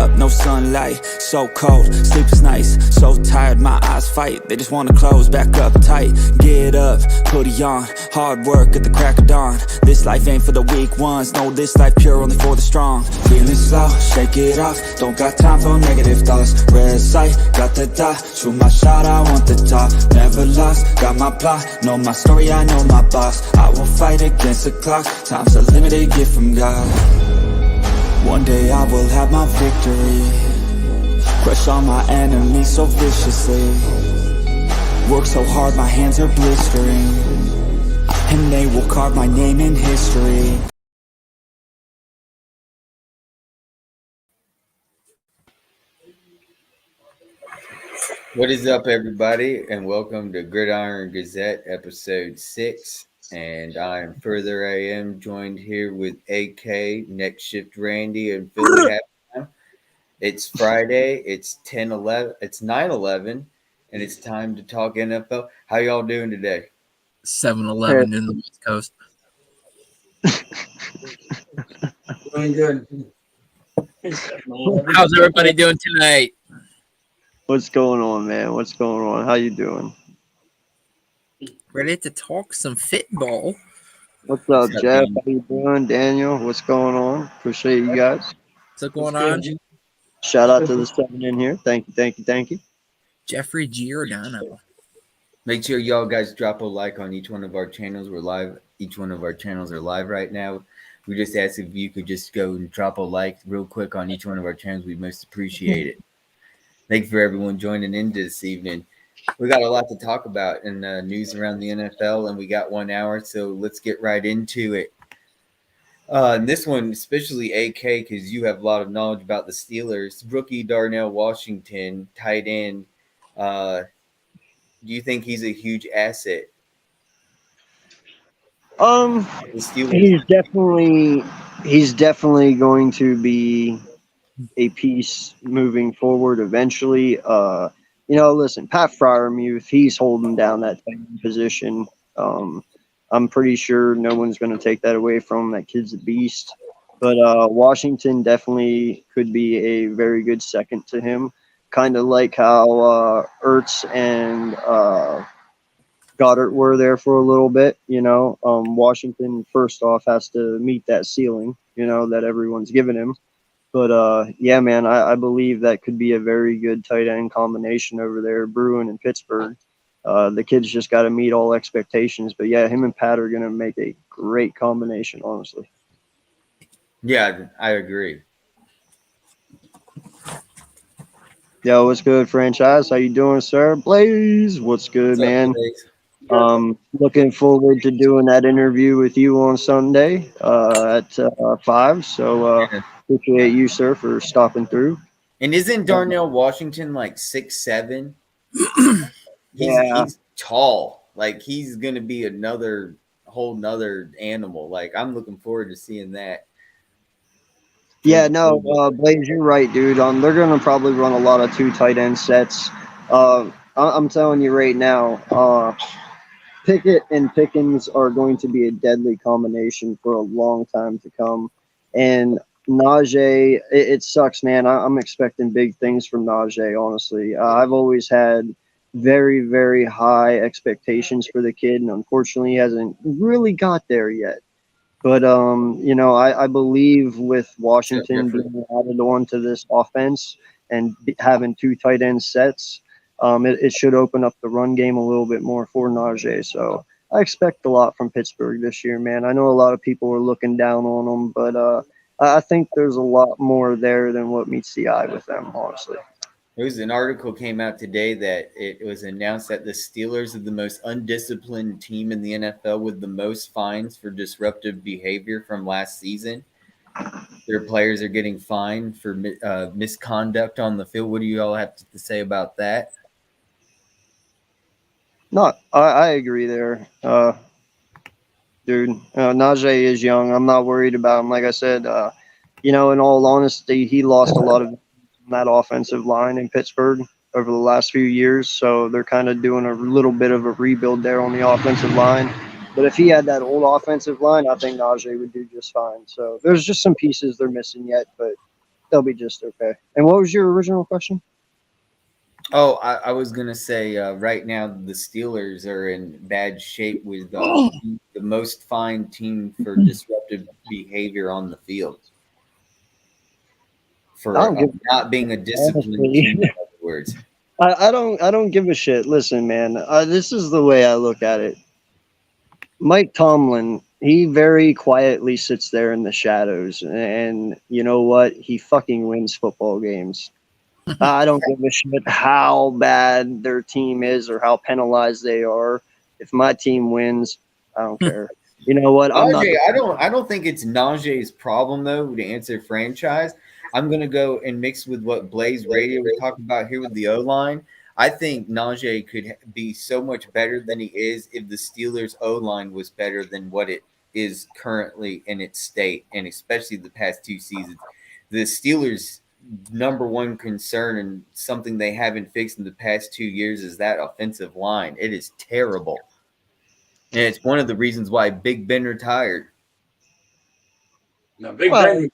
up, no sunlight, so cold, sleep is nice, so tired, my eyes fight, they just wanna close back up tight. Get up, hoodie on, hard work at the crack of dawn. This life ain't for the weak ones, no, this life pure only for the strong. Feeling slow, shake it off, don't got time for negative thoughts. Red sight, got the dot, shoot my shot, I want the top. Never lost, got my plot, know my story, I know my boss. I will fight against the clock, time's a limited gift from God. One day I will have my victory, crush all my enemies so viciously. Work so hard my hands are blistering, and they will carve my name in history. What is up, everybody, and welcome to Gridiron Gazette, episode 6. And I am joined here with AK, Next Shift Randy, and Philly Halftime. It's Friday, it's 9/11, and it's time to talk NFL. How y'all doing today? 7-Eleven in the West Coast. Doing good. How's everybody doing tonight? What's going on, man? What's going on? How you doing? Ready to talk some football. What's up, Jeff? How you doing? Daniel, what's going on? Appreciate you guys. What's going on? Shout out to the 7 in here. Thank you. Jeffrey Giordano. Make sure y'all guys drop a like on each one of our channels. We're live. Each one of our channels are live right now. We just asked if you could just go and drop a like real quick on each one of our channels. We'd most appreciate it. Thank you for everyone joining in this evening. We got a lot to talk about in news around the NFL, and we got 1 hour, so let's get right into it. And this one, especially AK, because you have a lot of knowledge about the Steelers. Rookie Darnell Washington, tight end. Do you think he's a huge asset? He's definitely going to be a piece moving forward eventually. Listen, Pat Freiermuth, he's holding down that position. I'm pretty sure no one's going to take that away from him. That kid's a beast. But Washington definitely could be a very good second to him, kind of like how Ertz and Goddard were there for a little bit. Washington, first off, has to meet that ceiling, that everyone's given him. But, yeah, man, I believe that could be a very good tight end combination over there, Bruin and Pittsburgh. The kids just got to meet all expectations. But, yeah, him and Pat are going to make a great combination, honestly. Yeah, I agree. Yo, what's good, franchise? How you doing, sir? Blaze, what's good, man? Looking forward to doing that interview with you on Sunday at 5. So, appreciate you, sir, for stopping through. And isn't Darnell Washington like 6'7"? He's tall. Like, he's going to be another whole nother animal. Like, I'm looking forward to seeing that. Yeah, no, Blaze, you're right, dude. They're going to probably run a lot of 2 tight end sets. I'm telling you right now, Pickett and Pickens are going to be a deadly combination for a long time to come. And Najee, it sucks, man. I'm expecting big things from Najee, honestly. I've always had very, very high expectations for the kid, and unfortunately he hasn't really got there yet. But, I believe with Washington being added on to this offense and having 2 tight end sets, it should open up the run game a little bit more for Najee. So I expect a lot from Pittsburgh this year, man. I know a lot of people are looking down on them, but I think there's a lot more there than what meets the eye with them, honestly. There was an article came out today that it was announced that the Steelers are the most undisciplined team in the NFL with the most fines for disruptive behavior from last season. Their players are getting fined for misconduct on the field. What do you all have to say about that? No, I agree there. Dude, Najee is young. I'm not worried about him. Like I said, in all honesty, he lost a lot of that offensive line in Pittsburgh over the last few years. So they're kind of doing a little bit of a rebuild there on the offensive line. But if he had that old offensive line, I think Najee would do just fine. So there's just some pieces they're missing yet. But they'll be just okay. And what was your original question? Oh, I was gonna say right now the Steelers are in bad shape with the most fined team for disruptive behavior on the field I for don't give not being a disciplined honestly. team. In other words, I don't give a shit. Listen, man, this is the way I look at it. Mike Tomlin, he very quietly sits there in the shadows, and you know what? He fucking wins football games. I don't give a shit how bad their team is or how penalized they are. If my team wins, I don't care. You know what? I'm not. Najee, I don't think it's Najee's problem though to answer franchise. I'm gonna go and mix with what Blaze Radio was talking about here with the O line. I think Najee could be so much better than he is if the Steelers O line was better than what it is currently in its state, and especially the past 2 seasons. The Steelers' number one concern and something they haven't fixed in the past 2 years is that offensive line. It is terrible. And it's one of the reasons why Big Ben retired. No, Well,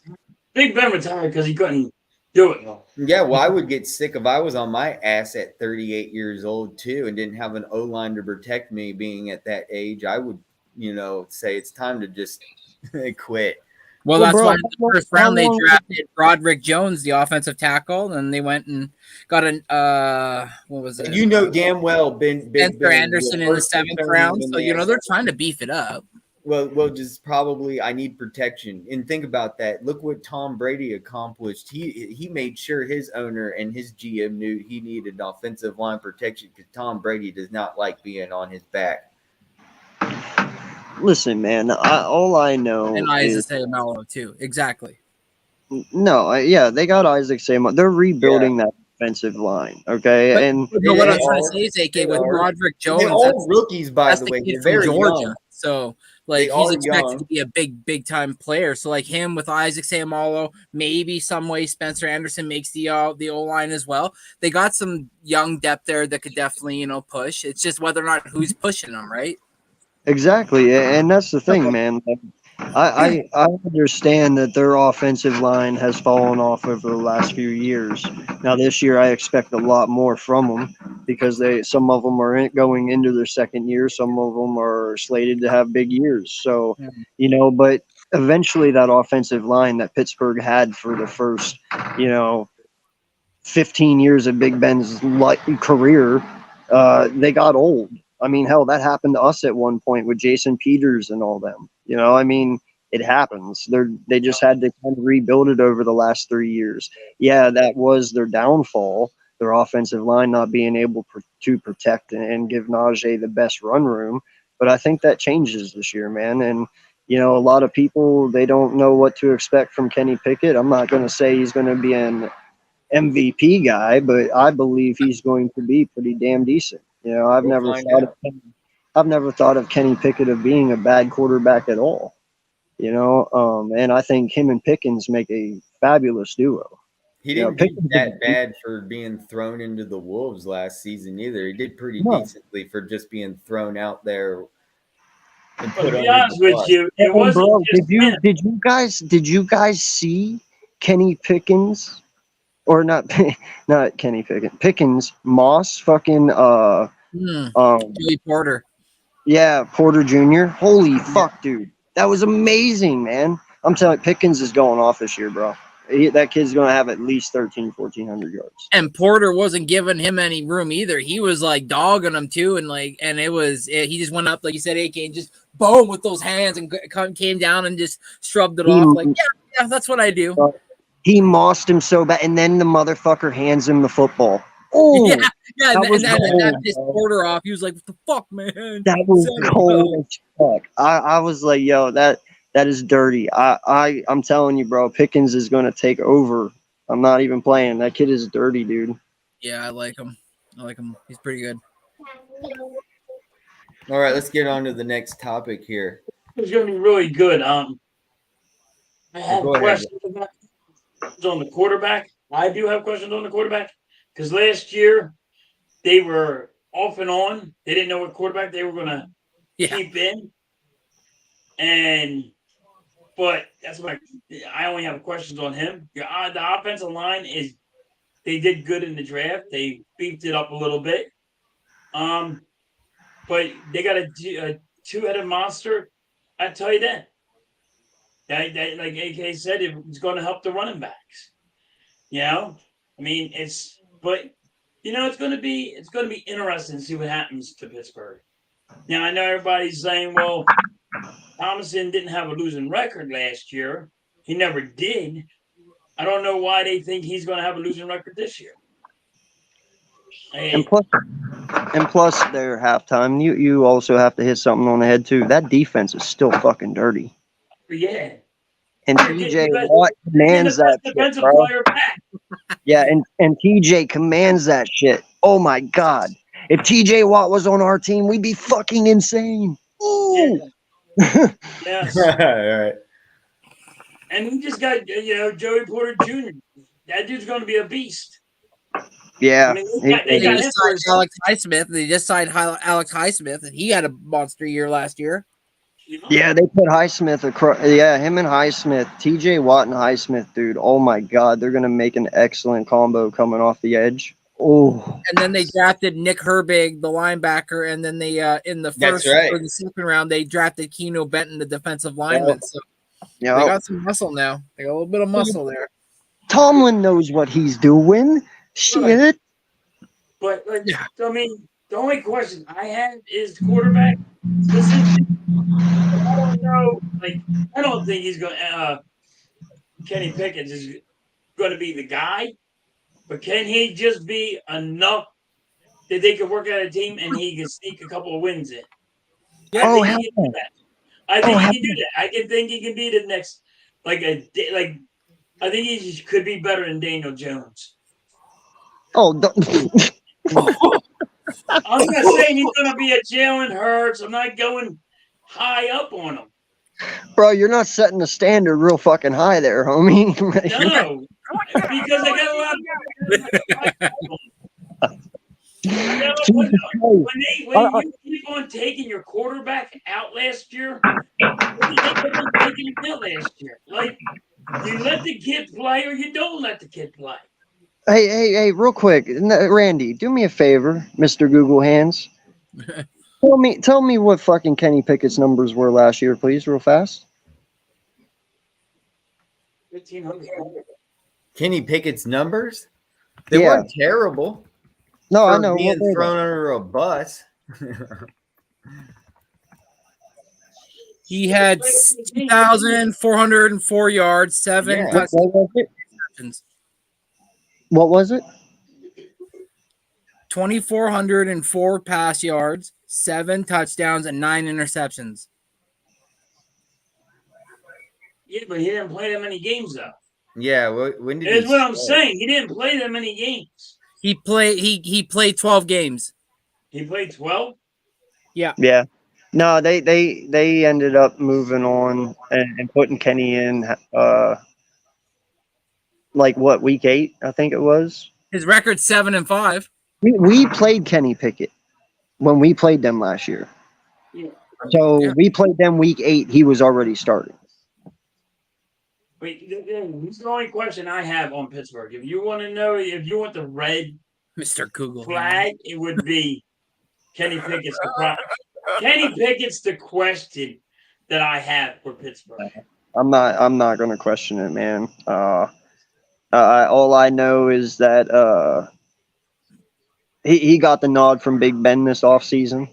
Big Ben retired because he couldn't do it. No. Yeah, well, I would get sick if I was on my ass at 38 years old too and didn't have an O line to protect me being at that age. I would, say it's time to just quit. Well, Well, that's bro, why in the first how round they long- drafted Broderick Jones, the offensive tackle, and they went and got an what was it? You know damn well Big Spencer Ben Anderson in the first 7th concern round. when So they they're trying to beef it up. Well, just probably I need protection. And think about that. Look what Tom Brady accomplished. He made sure his owner and his GM knew he needed offensive line protection because Tom Brady does not like being on his back. Listen, man. All I know And is Isaiah Mello too. Exactly. no. Yeah, they got Isaac Seymour. They're rebuilding that offensive line. Okay, But, and but no, what I'm They trying are. to say is, AK, They with are. Broderick They're Jones, all rookies, by that's the the way. kid They're from very Georgia. young. So, They he's are expected young. to be a big time player. So, him with Isaac Seumalo, maybe some way Spencer Anderson makes the O line as well. They got some young depth there that could definitely push. It's just whether or not who's pushing them, right? exactly, and that's the thing, man. Like, I understand that their offensive line has fallen off over the last few years. Now this year, I expect a lot more from them because some of them are going into their second year, some of them are slated to have big years. So, but eventually, that offensive line that Pittsburgh had for the first, 15 years of Big Ben's career, they got old. I mean, hell, that happened to us at one point with Jason Peters and all them. I mean, it happens. They just had to kind of rebuild it over the last 3 years. Yeah, that was their downfall. Their offensive line not being able to protect and give Najee the best run room. But I think that changes this year, man. And a lot of people, they don't know what to expect from Kenny Pickett. I'm not going to say he's going to be an MVP guy, but I believe he's going to be pretty damn decent. I've We'll never find thought out. I've never thought of Kenny Pickett of being a bad quarterback at all. And I think him and Pickens make a fabulous duo. He Yeah, didn't do Pickens- that bad for being thrown into the wolves last season either. He did pretty No. decently for just being thrown out there and But put to be under honest the with bus. you, it Hey, wasn't bro, just him. did you guys see Kenny Pickens or not not Kenny Pickens Moss fucking Joey Porter. yeah, Porter Jr. Holy fuck, dude. That was amazing, man. I'm telling you, Pickens is going off this year, bro. That kid's going to have at least 1,400 yards. And Porter wasn't giving him any room either. He was dogging him too, and he just went up like you said, AK, and just boom with those hands and came down and just shrugged it off like, yeah, that's what I do. He mossed him so bad, and then the motherfucker hands him the football. Oh, yeah, that pissed bro. Porter off. He was like, "What the fuck, man?" That was cold as fuck. I was like, yo, that is dirty. I'm telling you, bro, Pickens is going to take over. I'm not even playing. That kid is dirty, dude. Yeah, I like him. He's pretty good. All right, let's get on to the next topic here. It's going to be really good. I have Go ahead. questions on the quarterback. I do have questions on the quarterback because last year they were off and on. They didn't know what quarterback they were going to keep in. And but that's why I only have questions on him. The offensive line they did good in the draft. They beefed it up a little bit. But they got a two-headed monster at tight end. That like AK said, it's going to help the running backs. I mean, it's going to be interesting to see what happens to Pittsburgh. Now I know everybody's saying, well, Thomason didn't have a losing record last year. He never did. I don't know why they think he's going to have a losing record this year. And plus their halftime. You also have to hit something on the head too. That defense is still fucking dirty. Yeah. And TJ Watt commands that shit, bro. Yeah, and TJ commands that shit. Oh my god. If TJ Watt was on our team, we'd be fucking insane. Ooh. Yeah. Yes. All right. And we just got Joey Porter Jr. That dude's going to be a beast. Yeah. I mean, they got him signed Alex Highsmith. They just signed Alex Highsmith, and he had a monster year last year. Yeah, they put Highsmith across. Yeah, him and Highsmith, TJ Watt and Highsmith, dude. Oh my god, they're gonna make an excellent combo coming off the edge. Oh. And then they drafted Nick Herbig, the linebacker, and then they in the first or the second round they drafted Keno Benton, the defensive lineman. So they got some muscle now. They got a little bit of muscle there. Tomlin knows what he's doing. Shit. But I mean, the only question I have is quarterback position. I don't know. I don't think he's going. Kenny Pickett is going to be the guy. But can he just be enough that they could work out a team and he can sneak a couple of wins in? I think he can do that. I think he can do that. I can think he can be the next, I think he could be better than Daniel Jones. Oh, I'm not saying he's going to be a Jalen Hurts. I'm not going high up on him. Bro, you're not setting the standard real fucking high there, homie. No, because I got a lot of when you keep on taking your quarterback out last year, you let the kid play or you don't let the kid play. Hey, real quick, Randy, do me a favor, Mr. Google Hands. Tell me what fucking Kenny Pickett's numbers were last year, please, real fast. 1,500. Kenny Pickett's numbers? They weren't terrible. No, I know. Being thrown under a bus. He had 2,404 yards, 7 touchdowns. What was it? 2,404 pass yards, 7 touchdowns, and 9 interceptions. Yeah, but he didn't play that many games, though. Yeah, when did That's what I'm saying. He didn't play that many games. He played 12 games. He played 12? Yeah. Yeah. No, they ended up moving on and putting Kenny in week 8, I think it was. His record's 7-5. We played Kenny Pickett when we played them last year. Yeah. So we played them week 8. He was already starting. Wait, this is the only question I have on Pittsburgh. If you want to know, if you want the red Mr. Google flag, it would be Kenny Pickett's the problem. Kenny Pickett's the question that I have for Pittsburgh. I'm not going to question it, man. All I know is that he got the nod from Big Ben this offseason.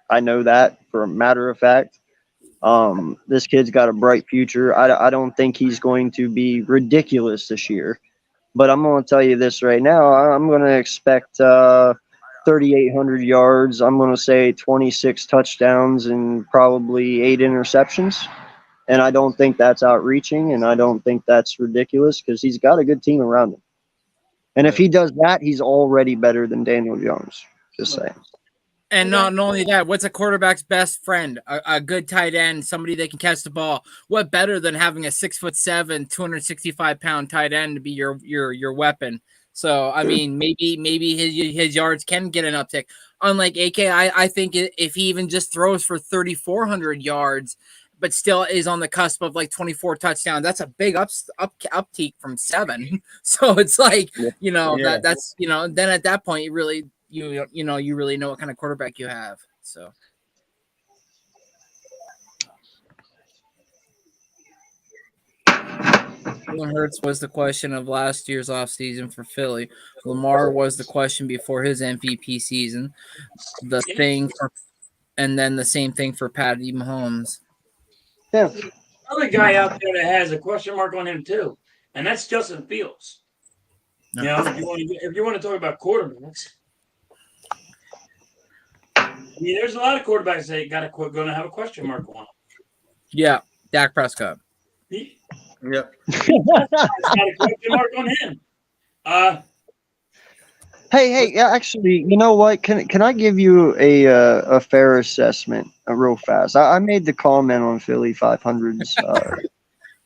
I know that for a matter of fact. This kid's got a bright future. I don't think he's going to be ridiculous this year. But I'm going to tell you this right now. I'm going to expect 3,800 yards. I'm going to say 26 touchdowns and probably 8 interceptions. And I don't think that's outreaching, and I don't think that's ridiculous because he's got a good team around him. And if he does that, he's already better than Daniel Jones. Just saying. And not only that, what's a quarterback's best friend? A good tight end, somebody that can catch the ball. What better than having a 6'7", 265-pound tight end to be your weapon? So I mean, maybe his yards can get an uptick. Unlike AK, I think if he even just throws for 3,400 yards, but still is on the cusp of like 24 touchdowns. That's a big uptick from 7. So it's like, that's then at that point you really you really know what kind of quarterback you have. So Jalen Hurts was the question of last year's offseason for Philly. Lamar was the question before his MVP season. And then the same thing for Patty Mahomes. Yeah. Another guy out there that has a question mark on him too, and that's Justin Fields. You know, if you want to talk about quarterbacks, I mean, there's a lot of quarterbacks that going to have a question mark on them. Yeah, Dak Prescott. Yep. Got a question mark on him. Hey, actually, you know what? Can I give you a fair assessment real fast? I made the comment on Philly 500's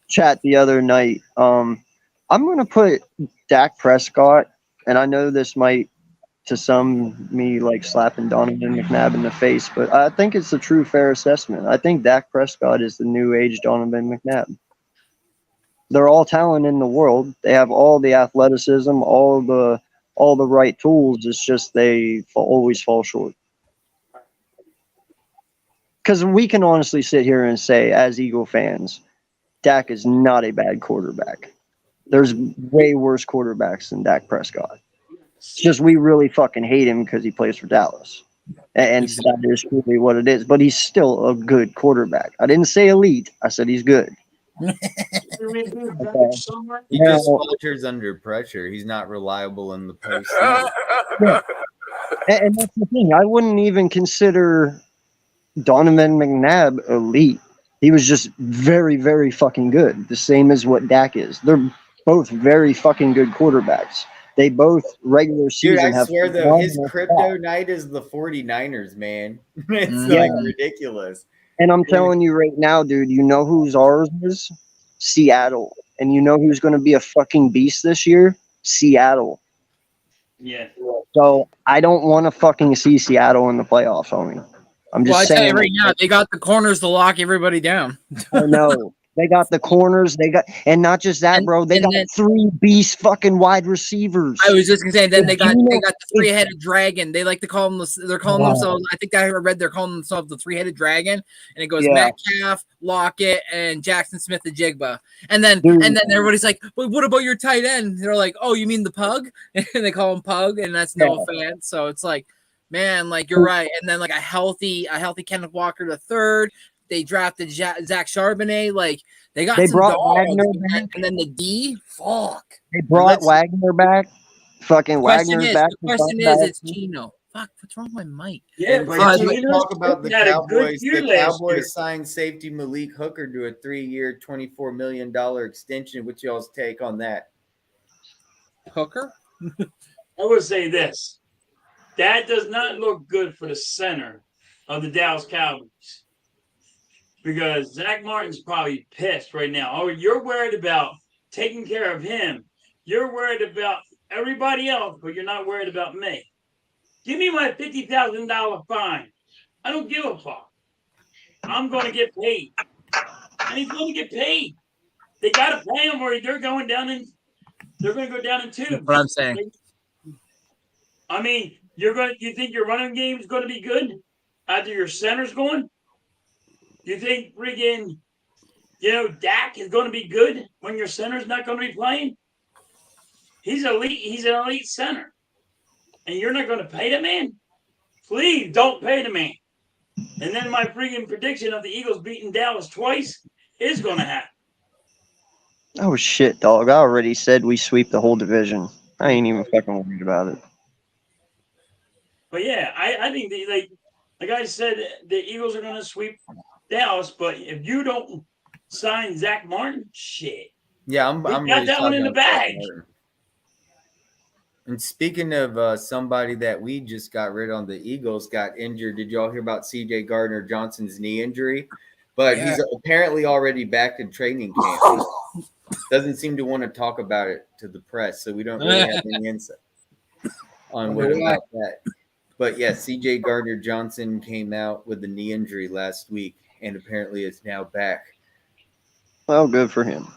chat the other night. I'm going to put Dak Prescott, and I know this might, to some, me like slapping Donovan McNabb in the face, but I think it's a true fair assessment. I think Dak Prescott is the new age Donovan McNabb. They're all talent in the world. They have all the athleticism, all the right tools. It's just they always fall short. Because we can honestly sit here and say, as Eagle fans, Dak is not a bad quarterback. There's way worse quarterbacks than Dak Prescott. It's just we really fucking hate him because he plays for Dallas. And that is really what it is. But he's still a good quarterback. I didn't say elite. I said he's good. He just falters under pressure. He's not reliable in the post. Yeah. And that's the thing. I wouldn't even consider Donovan McNabb elite. He was just very, very fucking good. The same as what Dak is. They're both very fucking good quarterbacks. They both regular season Dude, I swear though, his crypto night is the 49ers, man. It's like ridiculous. And I'm telling you right now, dude, you know whose ours is? Seattle. And you know who's going to be a fucking beast this year? Seattle. Yeah. So I don't want to fucking see Seattle in the playoffs, homie. I'm just saying. I tell you right now, they got the corners to lock everybody down. I know. They got the corners. And not just that, bro. They got 3 beast fucking wide receivers. I was just gonna say. Then they got the 3-headed dragon. They like to call them. They're calling themselves. I think I read they're calling themselves the 3-headed dragon. And it goes Metcalf, Lockett, and Jackson Smith and Jigba. And then everybody's like, "But what about your tight end?" They're like, "Oh, you mean the Pug?" And they call him Pug, and that's no offense. So it's like, man, like you're right. And then like a healthy Kenneth Walker III. They drafted Zach Charbonnet. Like they brought Wagner back, and then the D. Fuck. They brought Wagner back. Fucking Wagner's back. The question is, it's Gino. Fuck, what's wrong with my mic? Yeah, but talk about the Cowboys. The Cowboys signed safety Malik Hooker to a 3-year, $24 million extension. What's y'all's take on that? Hooker? I would say this. That does not look good for the center of the Dallas Cowboys. Because Zach Martin's probably pissed right now. Oh, you're worried about taking care of him. You're worried about everybody else, but you're not worried about me. Give me my $50,000 fine. I don't give a fuck. I'm going to get paid. And he's going to get paid. They got to pay him or they're going to go down in tubes. That's what I'm saying. I mean, you think your running game is going to be good after your center's going? You think friggin', Dak is going to be good when your center's not going to be playing? He's elite. He's an elite center. And you're not going to pay the man? Please don't pay the man. And then my friggin' prediction of the Eagles beating Dallas twice is going to happen. Oh, shit, dog. I already said we sweep the whole division. I ain't even fucking worried about it. But, yeah, I think, like I said, the Eagles are going to sweep Dallas, but if you don't sign Zach Martin, shit. Yeah, I'm got that one in the bag. And speaking of somebody that we just got rid on, the Eagles got injured. Did y'all hear about C.J. Gardner-Johnson's knee injury? But he's apparently already back in training camp. Doesn't seem to want to talk about it to the press, so we don't really have any insight on what about that. But yeah, C.J. Gardner-Johnson came out with a knee injury last week. and apparently it's now back. Well, good for him.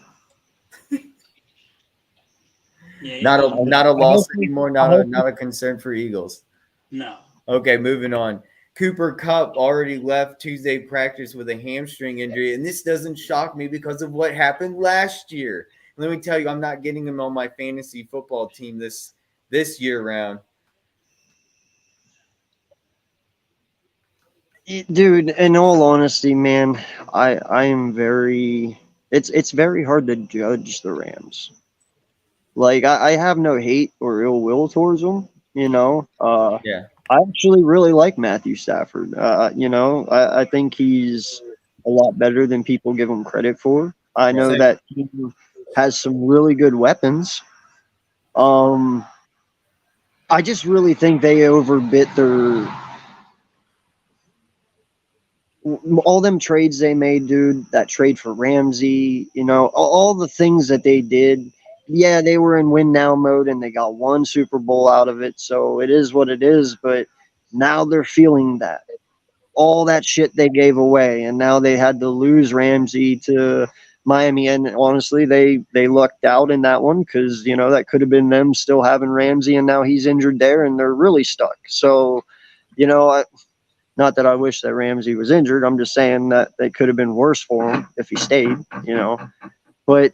Yeah, Not a loss anymore. Not a concern for Eagles. no. Okay, moving on. Cooper Kupp already left Tuesday practice with a hamstring injury, and this doesn't shock me because of what happened last year. Let me tell you, I'm not getting him on my fantasy football team this year round. Dude, in all honesty, man, I am very. It's very hard to judge the Rams. Like I have no hate or ill will towards them. Yeah. I actually really like Matthew Stafford. I think he's a lot better than people give him credit for. I know Same. that he has some really good weapons. Um, I just really think they overbit their all them trades they made, dude. That trade for Ramsey, all the things that they did. Yeah, they were in win now mode and they got one Super Bowl out of it, so it is what it is. But now they're feeling that all that shit they gave away, and now they had to lose Ramsey to Miami. And honestly, they lucked out in that one because that could have been them still having Ramsey, and now he's injured there, and they're really stuck. So, not that I wish that Ramsey was injured. I'm just saying that they could have been worse for him if he stayed. But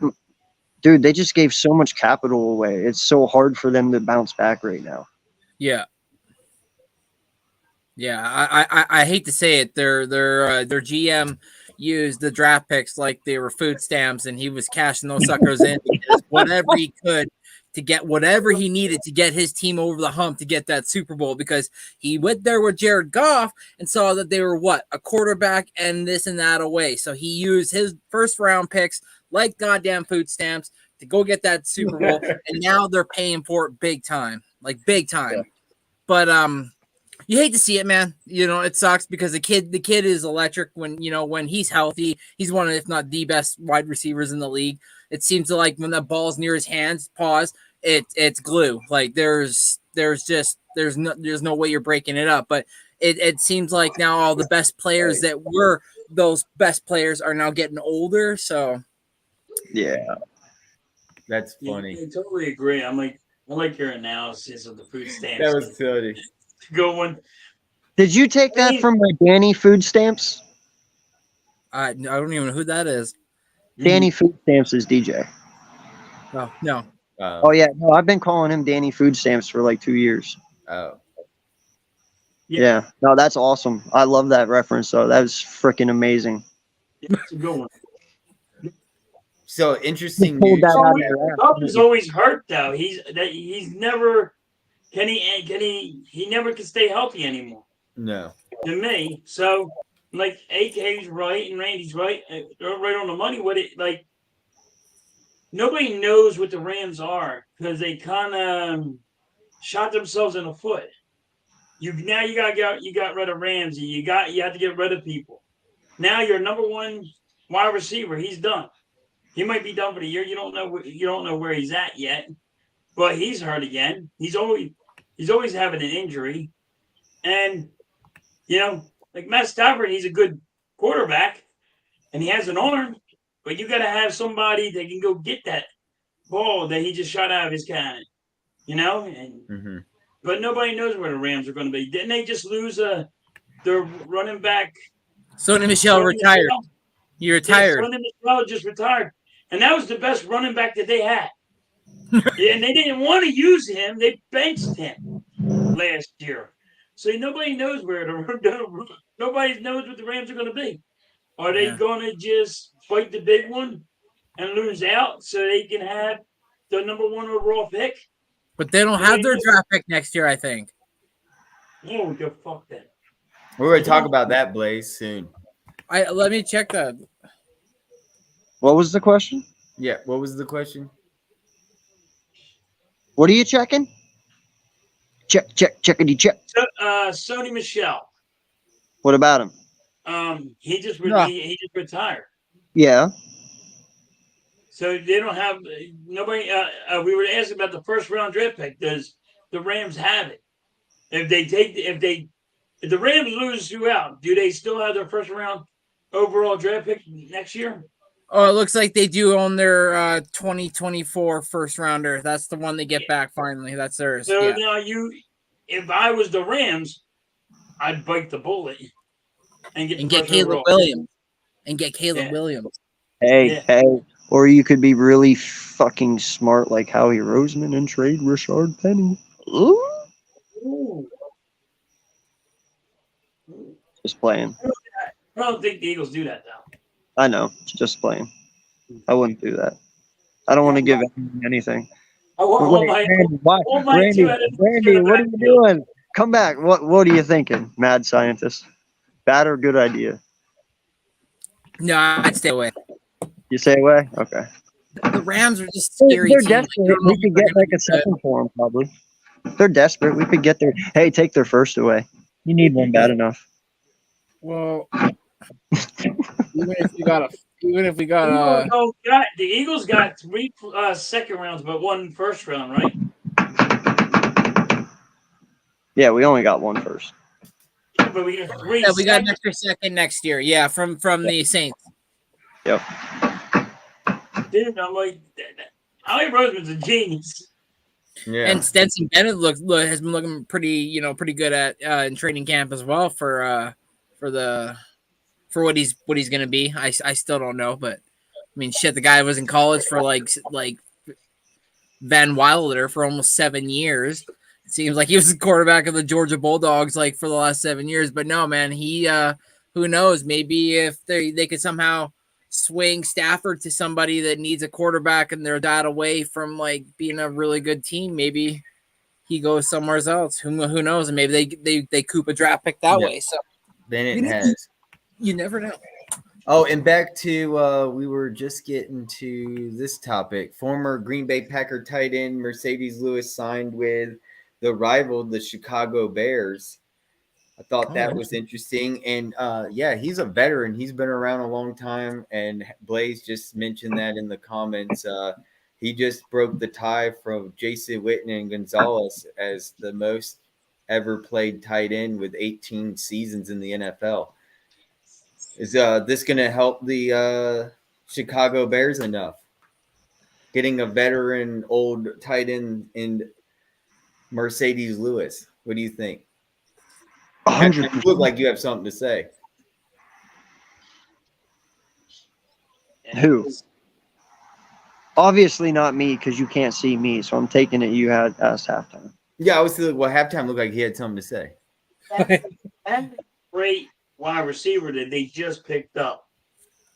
dude, they just gave so much capital away. It's so hard for them to bounce back right now. Yeah. Yeah, I hate to say it. Their GM used the draft picks like they were food stamps, and he was cashing those suckers in whatever he could to get whatever he needed to get his team over the hump to get that Super Bowl, because he went there with Jared Goff and saw that they were a quarterback and this and that away. So he used his first round picks like goddamn food stamps to go get that Super Bowl, and now they're paying for it big time, like big time. Yeah. But you hate to see it, man. It sucks because the kid is electric when he's healthy. He's one of, if not the best wide receivers in the league. It seems to like when that ball's near his hands, it's glue. Like there's no way you're breaking it up. But it seems like now all the best players that were those best players are now getting older. So yeah, that's funny. I totally agree. I like your analysis of the food stamps. That was funny. Good one. Did you take that from my Danny Food Stamps? I don't even know who that is. Danny Food Stamps is DJ. Oh, no. Oh, yeah. No, I've been calling him Danny Food Stamps for like 2 years. Oh. Yeah. No, that's awesome. I love that reference, though. That was freaking amazing. It's a good one. So interesting news. Cup is always hurt, though. He's never... He never can stay healthy anymore. No. To me. So, like, AK's right and Randy's right. They're right on the money with it. Like, nobody knows what the Rams are because they kind of shot themselves in the foot. You got rid of Ramsey. You have to get rid of people. Now your number one wide receiver, he's done. He might be done for the year. You don't know where he's at yet. But he's hurt again. He's always having an injury. And, like Matt Stafford, he's a good quarterback, and he has an arm, but you got to have somebody that can go get that ball that he just shot out of his cannon, And But nobody knows where the Rams are going to be. Didn't they just lose their running back? Sonny Michel retired. He retired. Sonny Michel just retired. And that was the best running back that they had. Yeah, and they didn't want to use him. They benched him last year. So nobody knows nobody knows what the Rams are going to be. Are they going to just fight the big one and lose out so they can have the number one overall pick? But they don't have their draft pick next year, I think. Oh, go fuck that. We're going to talk about that, Blaze, soon. Let me check that. What was the question? Yeah, what was the question? What are you checking? Checkity check. Sonny Michel. What about him? He just retired. Yeah. So they don't have nobody. We were asked about the first round draft pick. Does the Rams have it? If the Rams lose throughout, do they still have their first round overall draft pick next year? Oh, it looks like they do own their 2024 first rounder. That's the one they get back finally. That's theirs. So Yeah. now if I was the Rams, I'd bite the bullet and get And the get first Caleb overall. Williams. And get Caleb Yeah. Williams. Hey, Yeah. hey. Or you could be really fucking smart like Howie Roseman and trade Rashard Penny. Ooh. Ooh. Just playing. I don't think the Eagles do that though. I know. Just playing. I wouldn't do that. I don't want to give anything. I want Wait, my Randy, why? all my Randy, two-headed Randy, what are you backfield. doing? Come back. What are you thinking, mad scientist? Bad or good idea? No, I'd stay away. You say away? Okay. The Rams are just a scary They're team. desperate. We could get like a second for them, probably. They're desperate. We could get their. Hey, take their first away. You need one bad enough. Well, even if we got The Eagles got 3 second rounds, but 1 first round, right? Yeah, we only got one first. But we got 3. we got an extra second next year. Yeah, from the Saints. Yep. Dude, I'm like, Howie Roseman's a genius. Yeah. And Stetson Bennett has been looking pretty good at in training camp as well for what he's going to be. I still don't know, but I mean, shit, the guy was in college for like Van Wilder for almost 7 years. It seems like he was the quarterback of the Georgia Bulldogs like for the last 7 years. But no, man, he who knows? Maybe if they could somehow swing Stafford to somebody that needs a quarterback and they're that away from like being a really good team, maybe he goes somewhere else. Who knows? And maybe they coop a draft pick that way. So Bennett has. You never know. Oh, and back to we were just getting to this topic. Former Green Bay Packer tight end Mercedes Lewis signed with the rival, the Chicago Bears. I thought that was interesting. And yeah, he's a veteran. He's been around a long time. And Blaze just mentioned that in the comments. He just broke the tie from Jason Witten and Gonzalez as the most ever played tight end with 18 seasons in the NFL. Is this going to help the Chicago Bears enough? Getting a veteran old tight end in Mercedes Lewis. What do you think? 100%. You look like you have something to say. Who? Obviously not me because you can't see me, so I'm taking it you had asked halftime. Yeah, I was thinking, well, halftime looked like he had something to say. That great wide receiver that they just picked up.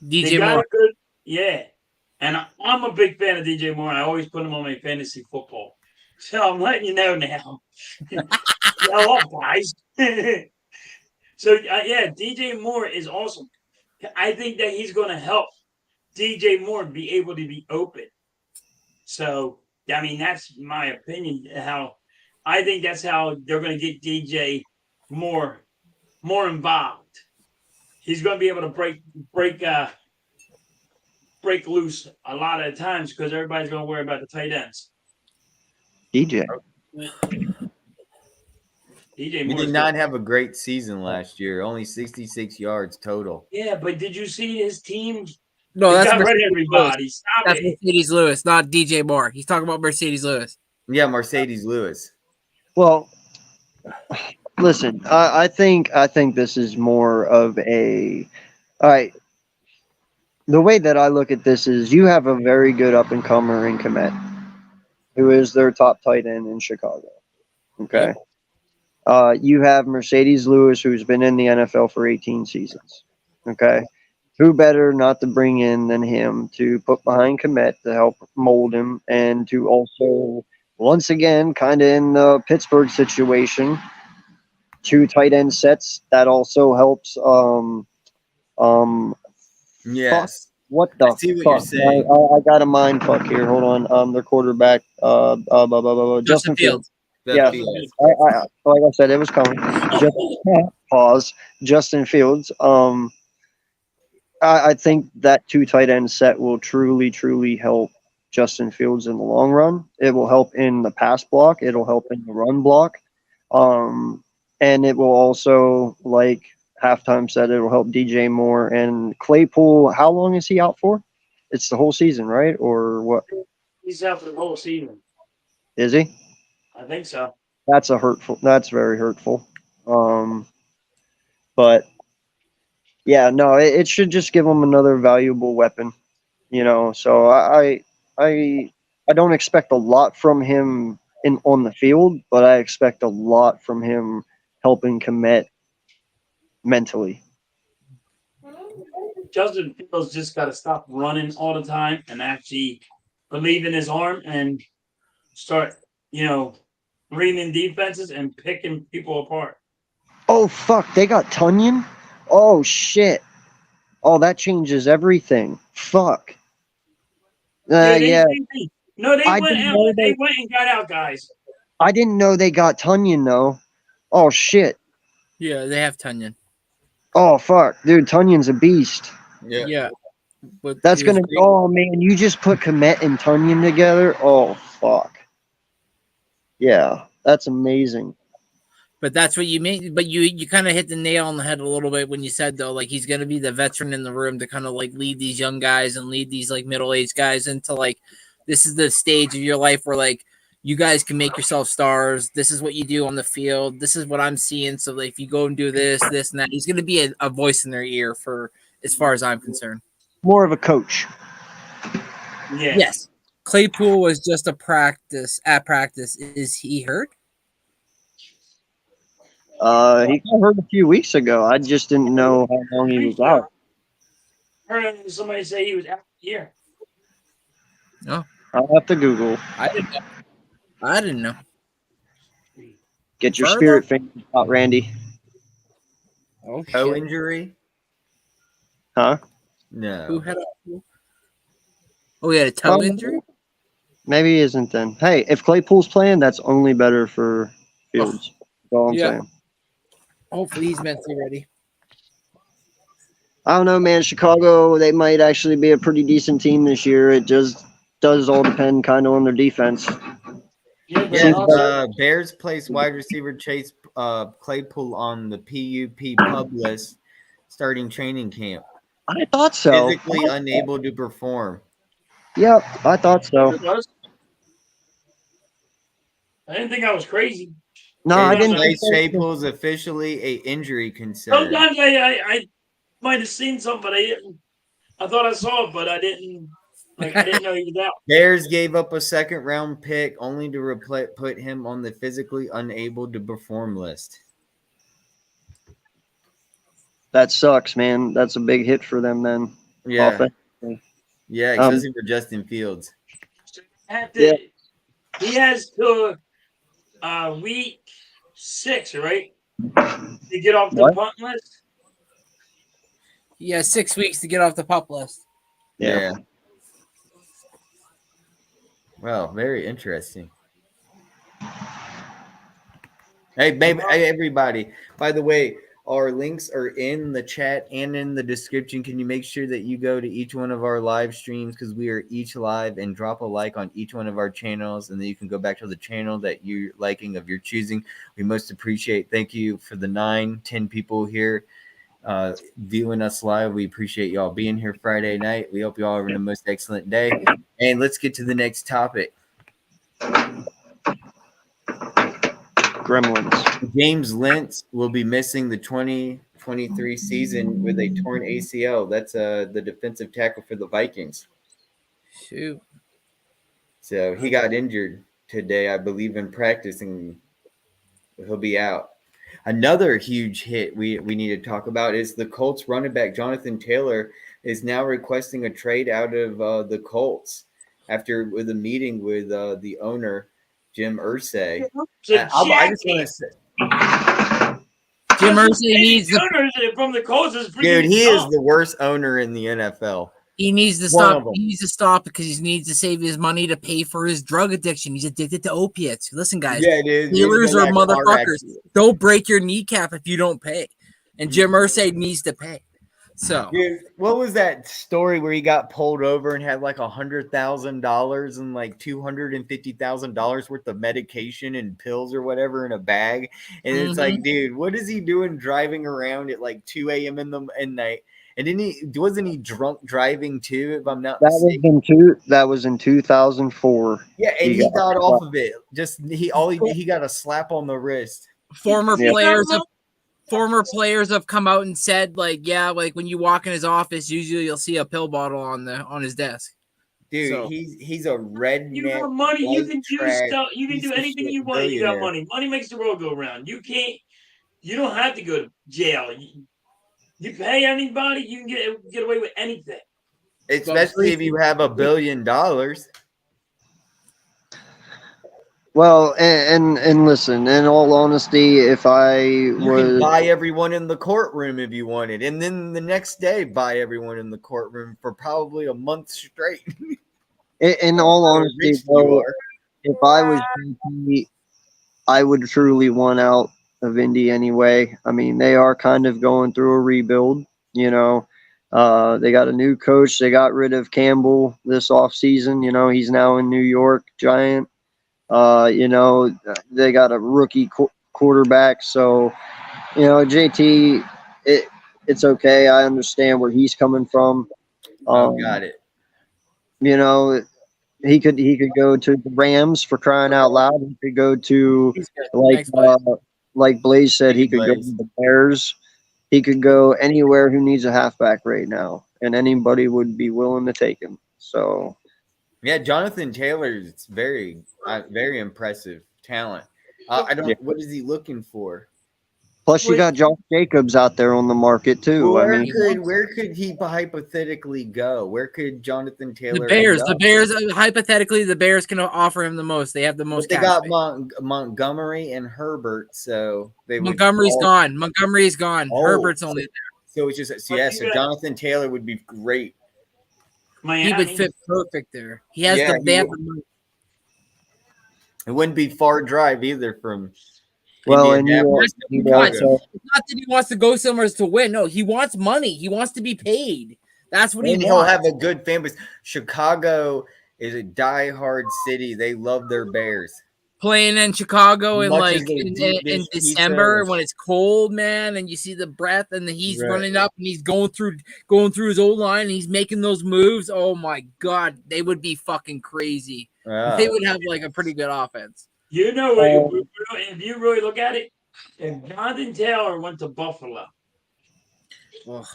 They DJ got Moore. a good, yeah. And I'm a big fan of DJ Moore. I always put him on my fantasy football. So I'm letting you know now. Go up, guys. So, yeah, DJ Moore is awesome. I think that he's going to help DJ Moore be able to be open. So, I mean, that's my opinion. How I think that's how they're going to get DJ more involved. He's going to be able to break loose a lot of times because everybody's going to worry about the tight ends. DJ. DJ He Moore did not have a great season last year. Only 66 yards total. Yeah, but did you see his team? No, They that's got rid of Mercedes everybody. Lewis. Stop That's it. Mercedes Lewis, not DJ Moore. He's talking about Mercedes Lewis. Yeah, Mercedes Lewis. Well, listen, I think this is more of a. All right. The way that I look at this is you have a very good up and comer in Komet, who is their top tight end in Chicago. Okay. You have Mercedes Lewis, who's been in the NFL for 18 seasons. Okay. Who better not to bring in than him to put behind Komet to help mold him and to also, once again, kind of in the Pittsburgh situation, 2 tight end sets that also helps. Yes. What the I see what you're fuck? saying. I got a mind fuck here. Hold on. Their quarterback, Justin Fields. Yeah. Like I said, it was coming. Pause. Justin Fields. I think that 2 tight end set will truly help Justin Fields in the long run. It will help in the pass block. It'll help in the run block. And it will also halftime said it will help DJ more. And Claypool, how long is he out for? It's the whole season, right? Or what? He's out for the whole season. Is he? I think so. That's very hurtful. But yeah, no, it should just give him another valuable weapon, So I don't expect a lot from him on the field, but I expect a lot from him helping Komet mentally. Justin Fields just got to stop running all the time and actually believe in his arm and start, reading defenses and picking people apart. Oh, fuck. They got Tunyon? Oh, shit. Oh, that changes everything. Fuck. Yeah. No, they went and got out guys. I didn't know they got Tunyon, though. Oh, shit. Yeah, they have Tunyon. Oh, fuck. Dude, Tunyon's a beast. Yeah. But that's going to – oh, man, you just put Komet and Tunyon together? Oh, fuck. Yeah, that's amazing. But that's what you mean. But you kind of hit the nail on the head a little bit when you said, though, like, he's going to be the veteran in the room to kind of, like, lead these young guys and lead these, like, middle-aged guys into, like, this is the stage of your life where, like, you guys can make yourself stars. This is what you do on the field. This is what I'm seeing. So, like, if you go and do this, this, and that, he's going to be a voice in their ear for as far as I'm concerned. More of a coach. Yeah. Yes. Claypool was just at practice. Is he hurt? He got hurt a few weeks ago. I just didn't know how long he was out. I heard somebody say he was out here. No. I'll have to Google. I didn't know. Get your spirit fingers out, Randy. Oh, toe injury? Huh? No. Who had he had a toe injury? Maybe he isn't then. Hey, if Claypool's playing, that's only better for Fields. That's all I'm saying. Hopefully he's mentally ready. I don't know, man. Chicago, they might actually be a pretty decent team this year. It just does all depend kind of on their defense. Yeah, Bears placed wide receiver Chase Claypool on the PUP pub list starting training camp. I thought so. Physically unable to perform. Yep, I thought so. I didn't think I was crazy. No, I didn't. Claypool is officially a injury concern. Sometimes I might have seen something, but I didn't. I thought I saw it, but I didn't. Like, I didn't know he was out. Bears gave up a second-round pick only to put him on the physically unable to perform list. That sucks, man. That's a big hit for them then. Yeah. Yeah, especially for Justin Fields. He has till week 6, right? To get off the punt list. He has 6 weeks to get off the pup list. Yeah. Well, very interesting. Hey, baby, hey, everybody. By the way, our links are in the chat and in the description. Can you make sure that you go to each one of our live streams because we are each live and drop a like on each one of our channels, and then you can go back to the channel that you're liking of your choosing. We most appreciate. Thank you for the 9-10 people here viewing us live. We appreciate y'all being here Friday night. We hope y'all are having the most excellent day. And let's get to the next topic. Gremlins. James Lentz will be missing the 2023 season with a torn ACL. That's the defensive tackle for the Vikings. Shoot. So he got injured today, I believe, in practice, and he'll be out. Another huge hit we need to talk about is the Colts running back Jonathan Taylor is now requesting a trade out of the Colts with a meeting with the owner, Jim Irsay. I just want to say, Jim Irsay needs the owners from the Colts. Dude, he is the worst owner in the NFL. He needs to stop. He needs to stop because he needs to save his money to pay for his drug addiction. He's addicted to opiates. Listen, guys, dealers are motherfuckers. Don't break your kneecap if you don't pay. And Jim Irsay needs to pay. So Dude, what was that story where he got pulled over and had like $100,000 and like $250,000 worth of medication and pills or whatever in a bag? And it's like, dude, what is he doing driving around at like 2 a.m. in the night? And wasn't he drunk driving too, if I'm not mistaken? That was in 2004. Yeah, and he got off of it. Just he got a slap on the wrist. former players have come out and said, like, yeah, like when you walk in his office, usually you'll see a pill bottle on his desk. Dude, So, he's a redneck. You got money. You can do stuff. You can do anything you want. You got billionaire. money. Money makes the world go round. You don't have to go to jail. You pay anybody, you can get away with anything. Especially if you have $1 billion. Well, and listen, in all honesty, if I could buy everyone in the courtroom if you wanted, and then the next day buy everyone in the courtroom for probably a month straight. In all honesty, though, if I was JT, I would truly want out of Indy anyway. I mean, they are kind of going through a rebuild, you know. They got a new coach. They got rid of Campbell this offseason. You know, he's now in New York Giant. You know, they got a rookie quarterback. So, you know, JT, it's okay. I understand where he's coming from. Got it. You know, he could go to the Rams, for crying out loud. He could go to like Blaze said, he could go to the Bears. He could go anywhere who needs a halfback right now, and anybody would be willing to take him. So, yeah, Jonathan Taylor is very impressive talent. What is he looking for? Plus, you got Josh Jacobs out there on the market too. Where could he hypothetically go? Where could Jonathan Taylor? The Bears. Hypothetically, the Bears can offer him the most. They have the most. They got Montgomery and Herbert, so Montgomery's gone. Montgomery's gone. Herbert's only there. So it's just so Jonathan Taylor would be great. Miami. He would fit perfect there. He has the money. It wouldn't be far drive either from. Well, it's not that he wants to go somewhere to win. No, he wants money. He wants to be paid. That's what he wants. He'll have a good fan base. Chicago is a diehard city. They love their Bears. Playing in Chicago in December when it's cold, man, and you see the breath, and he's running up and he's going through his old line, and he's making those moves. Oh my God, they would be fucking crazy. They would have like a pretty good offense. You know, if you really look at it, if Jonathan Taylor went to Buffalo, well,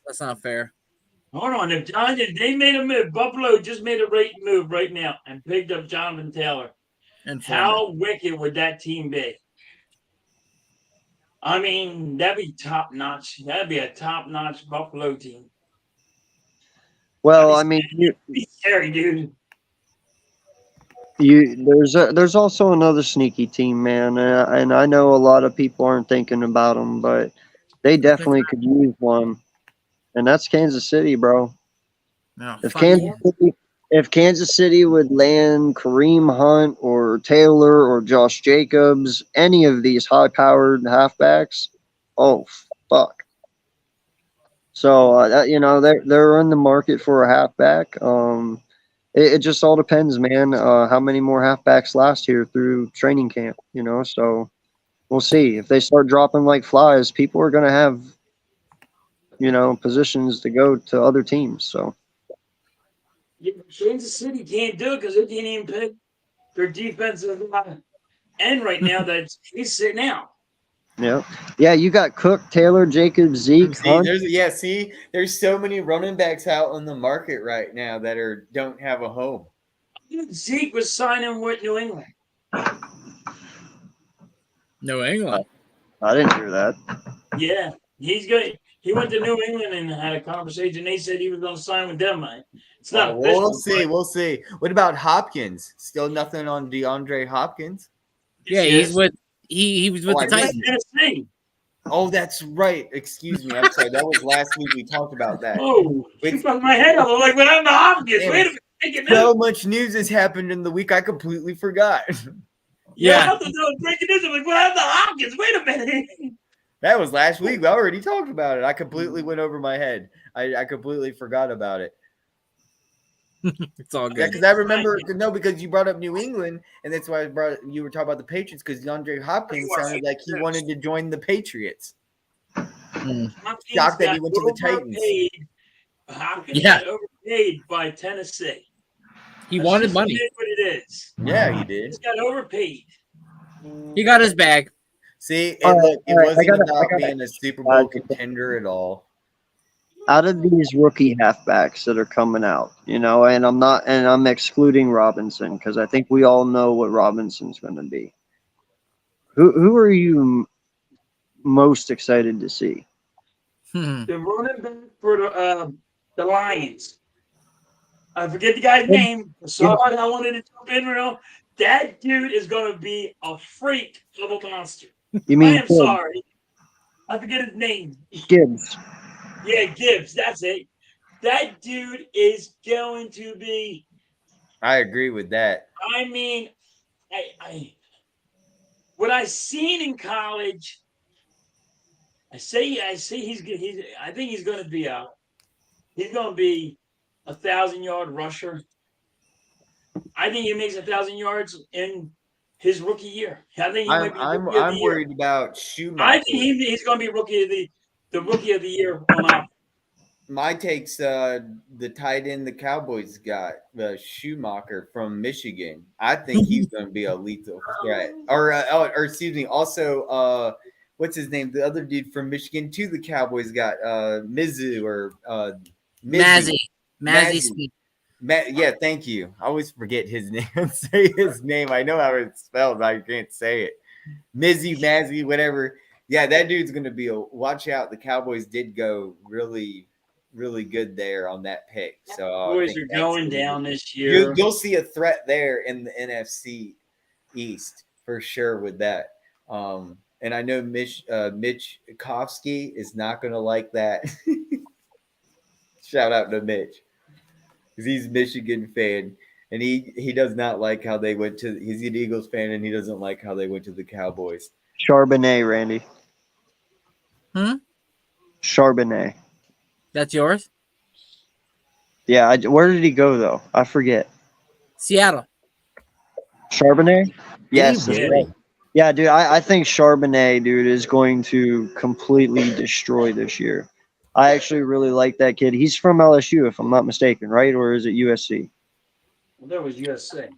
that's not fair. Hold on, if they made a move, Buffalo just made a great move right now and picked up Jonathan Taylor. And how wicked would that team be? I mean, that'd be top notch. That'd be a top notch Buffalo team. Well, I mean, be scary, dude. There's also another sneaky team, man, and I know a lot of people aren't thinking about them, but they definitely could use one, and that's Kansas City, bro. No, if Kansas City would land Kareem Hunt or Taylor or Josh Jacobs, any of these high-powered halfbacks, oh fuck. So you know, they're in the market for a halfback. It just all depends, man. How many more halfbacks last here through training camp, you know? So we'll see. If they start dropping like flies, people are going to have, you know, positions to go to other teams. So yeah, Kansas City can't do it because they can't even pick their defensive end right now. He's sitting out. Yeah. You got Cook, Taylor, Jacobs, Zeke. There's so many running backs out on the market right now that don't have a home. Zeke was signing with New England. New England. I didn't hear that. Yeah, he's good. He went to New England and had a conversation. They said he was going to sign with them. It's not. We'll see. What about Hopkins? Still nothing on DeAndre Hopkins. Yeah, he's with. He was with the Titans. Oh, that's right. Excuse me. I'm sorry. That was last week. We talked about that. Oh, it fucked my head up. I'm like, what happened to Hopkins? Wait a minute. So much news has happened in the week. I completely forgot. Yeah. I thought that was breaking news. I'm like, what happened to Hopkins? Wait a minute. That was last week. We already talked about it. I completely went over my head. I completely forgot about it. It's all Yeah, good. because I remember because you brought up New England, and that's why you were talking about the Patriots because DeAndre Hopkins sounded like he wanted to join the Patriots. Shocked that he went to the Titans. Hopkins Yeah. got overpaid by Tennessee. He Let's wanted just money. admit what it is. Yeah, he did. He got overpaid. He got his bag. See, All right, look, it all right, wasn't I about gotta- being a Super Bowl contender at all. Out of these rookie halfbacks that are coming out, and I'm excluding Robinson because I think we all know what Robinson's going to be. Who are you most excited to see? The running back for the Lions. I forget the guy's name. Sorry, I wanted to jump in real. That dude is going to be a freak of a monster. You mean I am sorry. I forget his name. Gibbs? Yeah, Gibbs. That's it. That dude is going to be. I agree with that. I mean, what I seen in college. I think he's going to be he's going to be 1,000-yard rusher. I think he makes 1,000 yards in his rookie year. I think he might be rookie of the I'm year. worried about Schumacher. I think he's going to be rookie of the year on offense. My takes the tight end the Cowboys got, Schumacher from Michigan. I think he's going to be a lethal threat. Or excuse me, also what's his name? The other dude from Michigan too. The Cowboys got Mizzou or Mazzy Smith. Yeah, thank you. I always forget his name. Say his name. I know how it's spelled, but I can't say it. Mazzy, whatever. Yeah, that dude's going to be watch out. The Cowboys did go really, really good there on that pick. So Cowboys are going down this year. You'll see a threat there in the NFC East for sure with that. And I know Mitch Kofsky is not going to like that. Shout out to Mitch. Because he's a Michigan fan, and he does not like how they went to. He's an Eagles fan, and he doesn't like how they went to the Cowboys. Charbonnet, Randy. Charbonnet. That's yours? Yeah. Where did he go though? I forget. Seattle. Charbonnet. Yes. That's Yeah. right. Yeah, dude. I think Charbonnet, dude, is going to completely destroy this year. I actually really like that kid. He's from LSU, if I'm not mistaken, right? Or is it USC? Well, that was USC.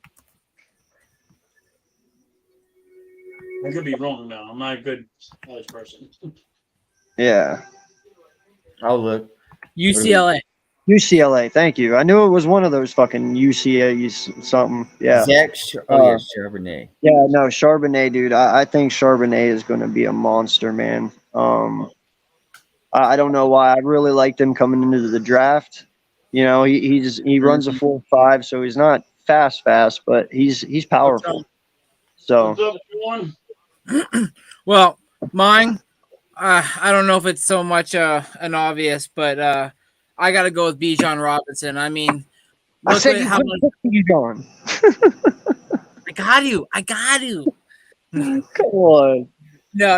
I could be wrong now. I'm not a good college person. Yeah. I'll look. UCLA. UCLA. Thank you. I knew it was one of those fucking UCLA something. Yeah. Charbonnet. Yeah, no, Charbonnet, dude. I think Charbonnet is going to be a monster, man. I don't know why. I really liked him coming into the draft. He runs a 4.5, so he's not fast, but he's powerful. So. What's up, everyone? Well, mine, I don't know if it's so much an obvious, but I got to go with Bijan Robinson. I mean, I said you Bijan. I got to. Come on. No.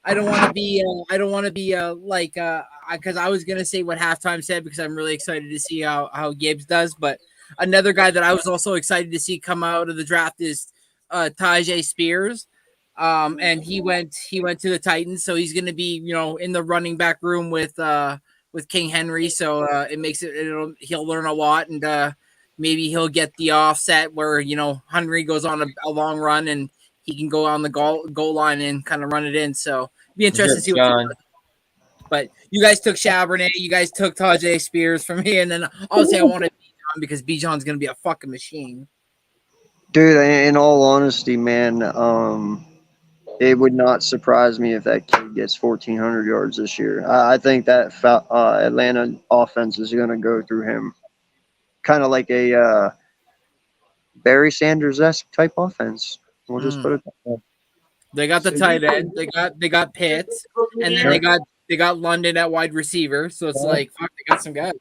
I don't want to be like because I was gonna say what halftime said because I'm really excited to see how Gibbs does. But another guy that I was also excited to see come out of the draft is Tajay Spears. And he went to the Titans, so he's gonna be in the running back room with King Henry. So it makes he'll learn a lot, and maybe he'll get the offset where Henry goes on a long run and he can go on the goal line and kind of run it in. So be interested to see what he does. But you guys took Charbonnet, you guys took Tajay Spears from me, and then obviously I wanted Bijan because Bijan's gonna be a fucking machine. Dude, in all honesty, man, it would not surprise me if that kid gets 1,400 yards this year. I think that Atlanta offense is going to go through him, kind of like a Barry Sanders-esque type offense. We'll just put it that way. They got the tight end. They got Pitts, and then they got London at wide receiver. So it's like fuck, they got some guys.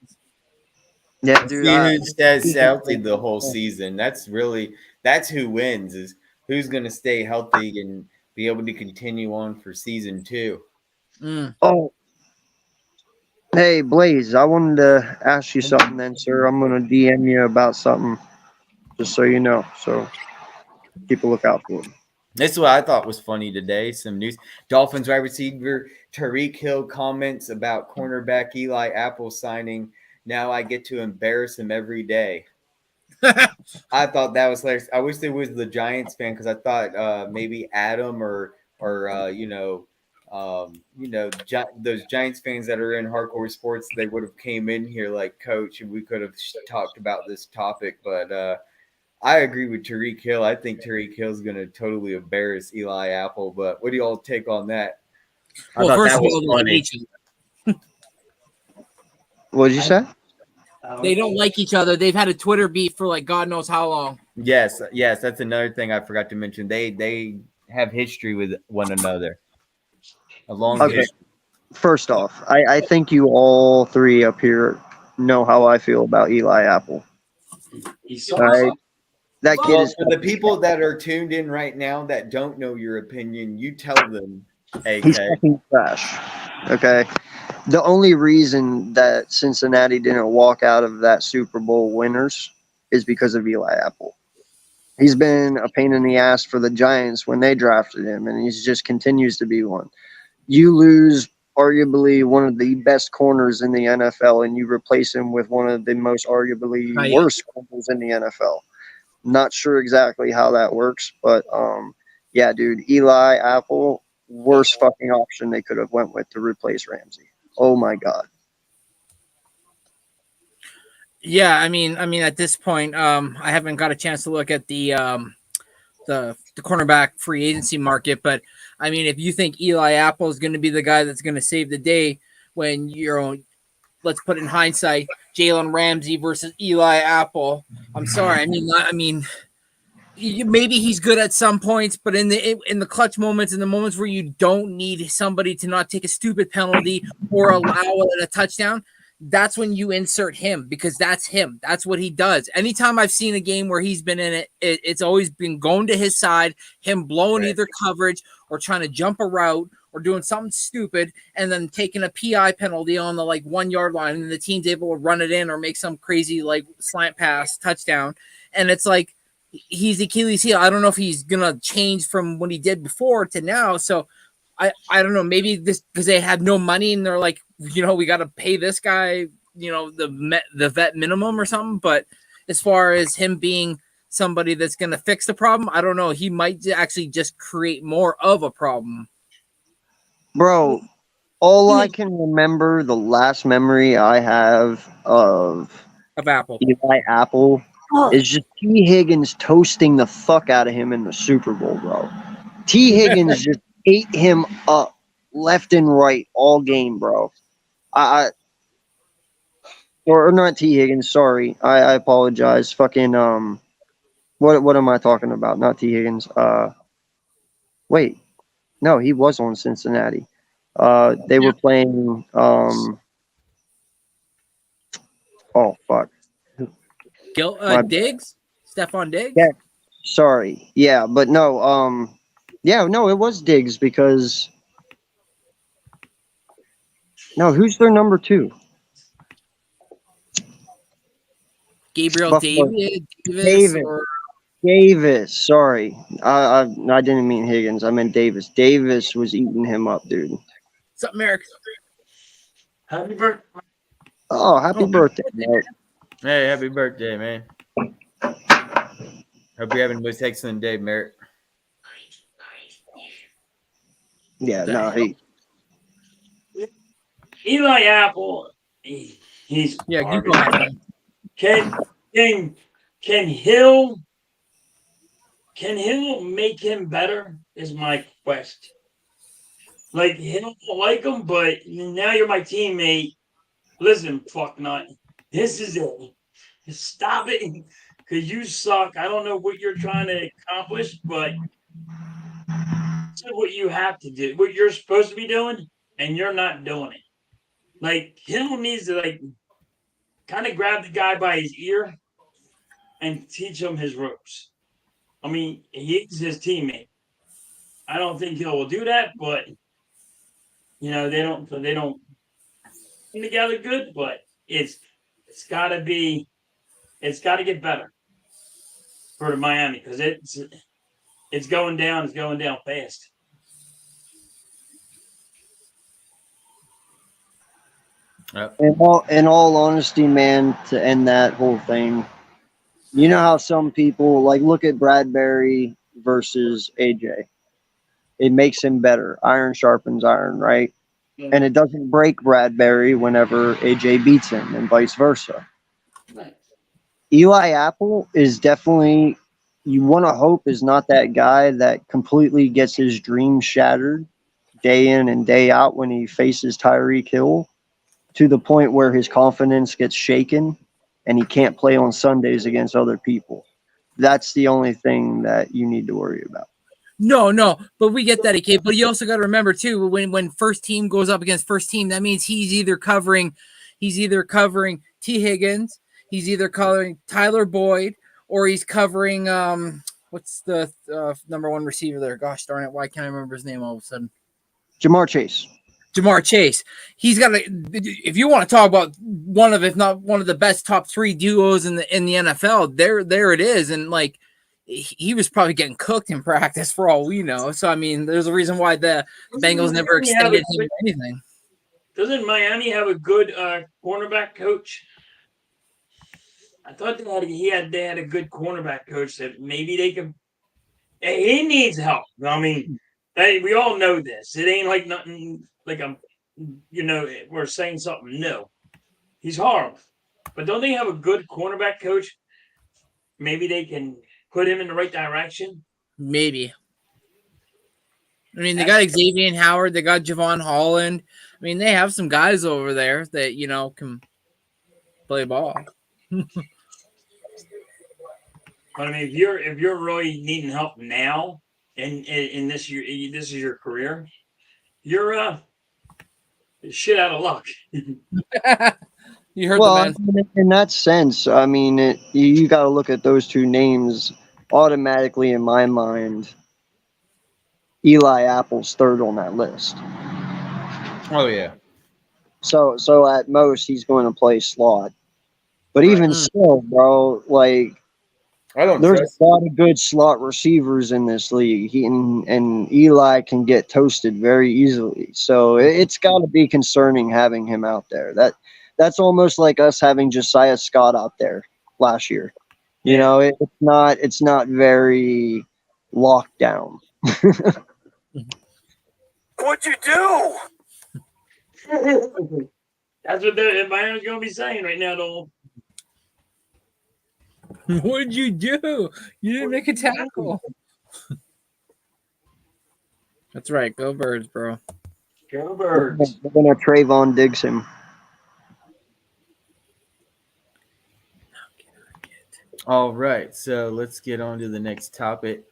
Yeah, dude. Who stays healthy the whole season? That's who wins. Is who's going to stay healthy and be able to continue on for season 2. Oh, hey Blaze, I wanted to ask you something then, sir. I'm gonna DM you about something, just so you know. So keep a lookout for it. This is what I thought was funny today. Some news. Dolphins wide receiver Tariq Hill comments about cornerback Eli Apple signing. Now I get to embarrass him every day. I thought that was hilarious. I wish there was the Giants fan because I thought maybe Adam or those Giants fans that are in hardcore sports, they would have came in here like, Coach, and we could have talked about this topic. But I agree with Tariq Hill. I think Tariq Hill is going to totally embarrass Eli Apple. But what do you all take on that? Well, I thought first that of was all, they funny. hate each other. What did you say? They don't like each other. They've had a Twitter beef for like God knows how long. Yes, that's another thing I forgot to mention. They have history with one another. A long Okay. history. First off, I think you all three up here know how I feel about Eli Apple. He's All right, that kid Well, is for the people that are tuned in right now that don't know your opinion, you tell them, he's AK. fucking trash. Okay. The only reason that Cincinnati didn't walk out of that Super Bowl winners is because of Eli Apple. He's been a pain in the ass for the Giants when they drafted him, and he just continues to be one. You lose arguably one of the best corners in the NFL, and you replace him with one of the most arguably Right. worst corners in the NFL. Not sure exactly how that works, but yeah, dude, Eli Apple, worst fucking option they could have went with to replace Ramsey. Oh my god. Yeah, I mean, at this point, I haven't got a chance to look at the cornerback free agency market, but I mean, if you think Eli Apple is going to be the guy that's going to save the day, when you're, let's put in hindsight, Jalen Ramsey versus Eli Apple. I'm sorry, maybe he's good at some points, but in the clutch moments, in the moments where you don't need somebody to not take a stupid penalty or allow a touchdown, that's when you insert him, because that's him. That's what he does. Anytime I've seen a game where he's been in it, it's always been going to his side, him blowing either coverage or trying to jump a route or doing something stupid and then taking a PI penalty on the 1 yard line, and the team's able to run it in or make some crazy slant pass touchdown. And it's like, he's Achilles heel. I don't know if he's gonna change from what he did before to now. So I don't know. Maybe this because they had no money and they're like, we got to pay this guy, the vet minimum or something. But as far as him being somebody that's gonna fix the problem, I don't know. He might actually just create more of a problem. Bro, all I can remember, the last memory I have of Apple. Eli Apple is just T. Higgins toasting the fuck out of him in the Super Bowl, bro. T. Higgins just ate him up left and right all game, bro. Or not T. Higgins, sorry. I apologize. Fucking what am I talking about? Not T. Higgins. Wait. No, he was on Cincinnati. They were playing oh fuck. Diggs? Stephon Diggs? Yeah. Sorry. Yeah, but no, it was Diggs because no, who's their number 2? Gabriel Buffalo. Davis. Sorry, I didn't mean Higgins. I meant Davis. Davis was eating him up, dude. What's up, Merrick? Happy birthday. Oh, happy birthday, man. Hey, happy birthday, man. Hope you're having the most excellent day, Merrick. Yeah, no, he. Eli Apple, he's Yeah, you go garbage. ahead. Can Hill make him better? Is my question. Hill don't like him, but now you're my teammate. Listen, fucknut, this is it. Stop it, because you suck. I don't know what you're trying to accomplish, but this is what you have to do, what you're supposed to be doing, and you're not doing it. Hill needs to kind of grab the guy by his ear and teach him his ropes. I mean, he's his teammate. I don't think he'll do that, but they don't come together good, but it's gotta get better for Miami because it's going down fast. Yep. In all honesty, man, to end that whole thing, you know how some people like look at Bradbury versus AJ. It makes him better. Iron sharpens iron, right? And it doesn't break Bradbury whenever AJ beats him, and vice versa. Right. Eli Apple is definitely, you want to hope, is not that guy that completely gets his dreams shattered day in and day out when he faces Tyreek Hill to the point where his confidence gets shaken and he can't play on Sundays against other people. That's the only thing that you need to worry about. No, but we get that, AK. But you also got to remember too, when first team goes up against first team, that means he's either covering T. Higgins, he's either covering Tyler Boyd, or he's covering what's the number one receiver there? Gosh darn it, why can't I remember his name all of a sudden? Jamar Chase. He's got to. If you want to talk about one of, if not one of the best top three duos in the NFL, there it is, and like. He was probably getting cooked in practice for all we know. So, I mean, there's a reason why the Bengals never extended him or anything. Doesn't Miami have a good cornerback coach? I thought they had a good cornerback coach that maybe they can. He needs help. I mean, we all know this. It ain't like nothing like we're saying something new. He's horrible. But don't they have a good cornerback coach? Maybe they can put him in the right direction? Maybe. I mean, they got Xavier Howard. They got Javon Holland. I mean, they have some guys over there that, can play ball. But I mean, if you're really needing help now in this year, this is your career, you're shit out of luck. You heard the man. In that sense, I mean, you got to look at those two names automatically in my mind. Eli Apple's third on that list. Oh yeah. So at most he's going to play slot, but even still, bro, like there's a lot of good slot receivers in this league. And Eli can get toasted very easily. So it's got to be concerning having him out there. That's almost like us having Josiah Scott out there last year. It's not very locked down. What'd you do? That's what Miami's going to be saying right now, though. What did you do? You didn't make a tackle. That's right. Go Birds, bro. Go Birds. They're going to Trayvon Diggs him. All right, so let's get on to the next topic.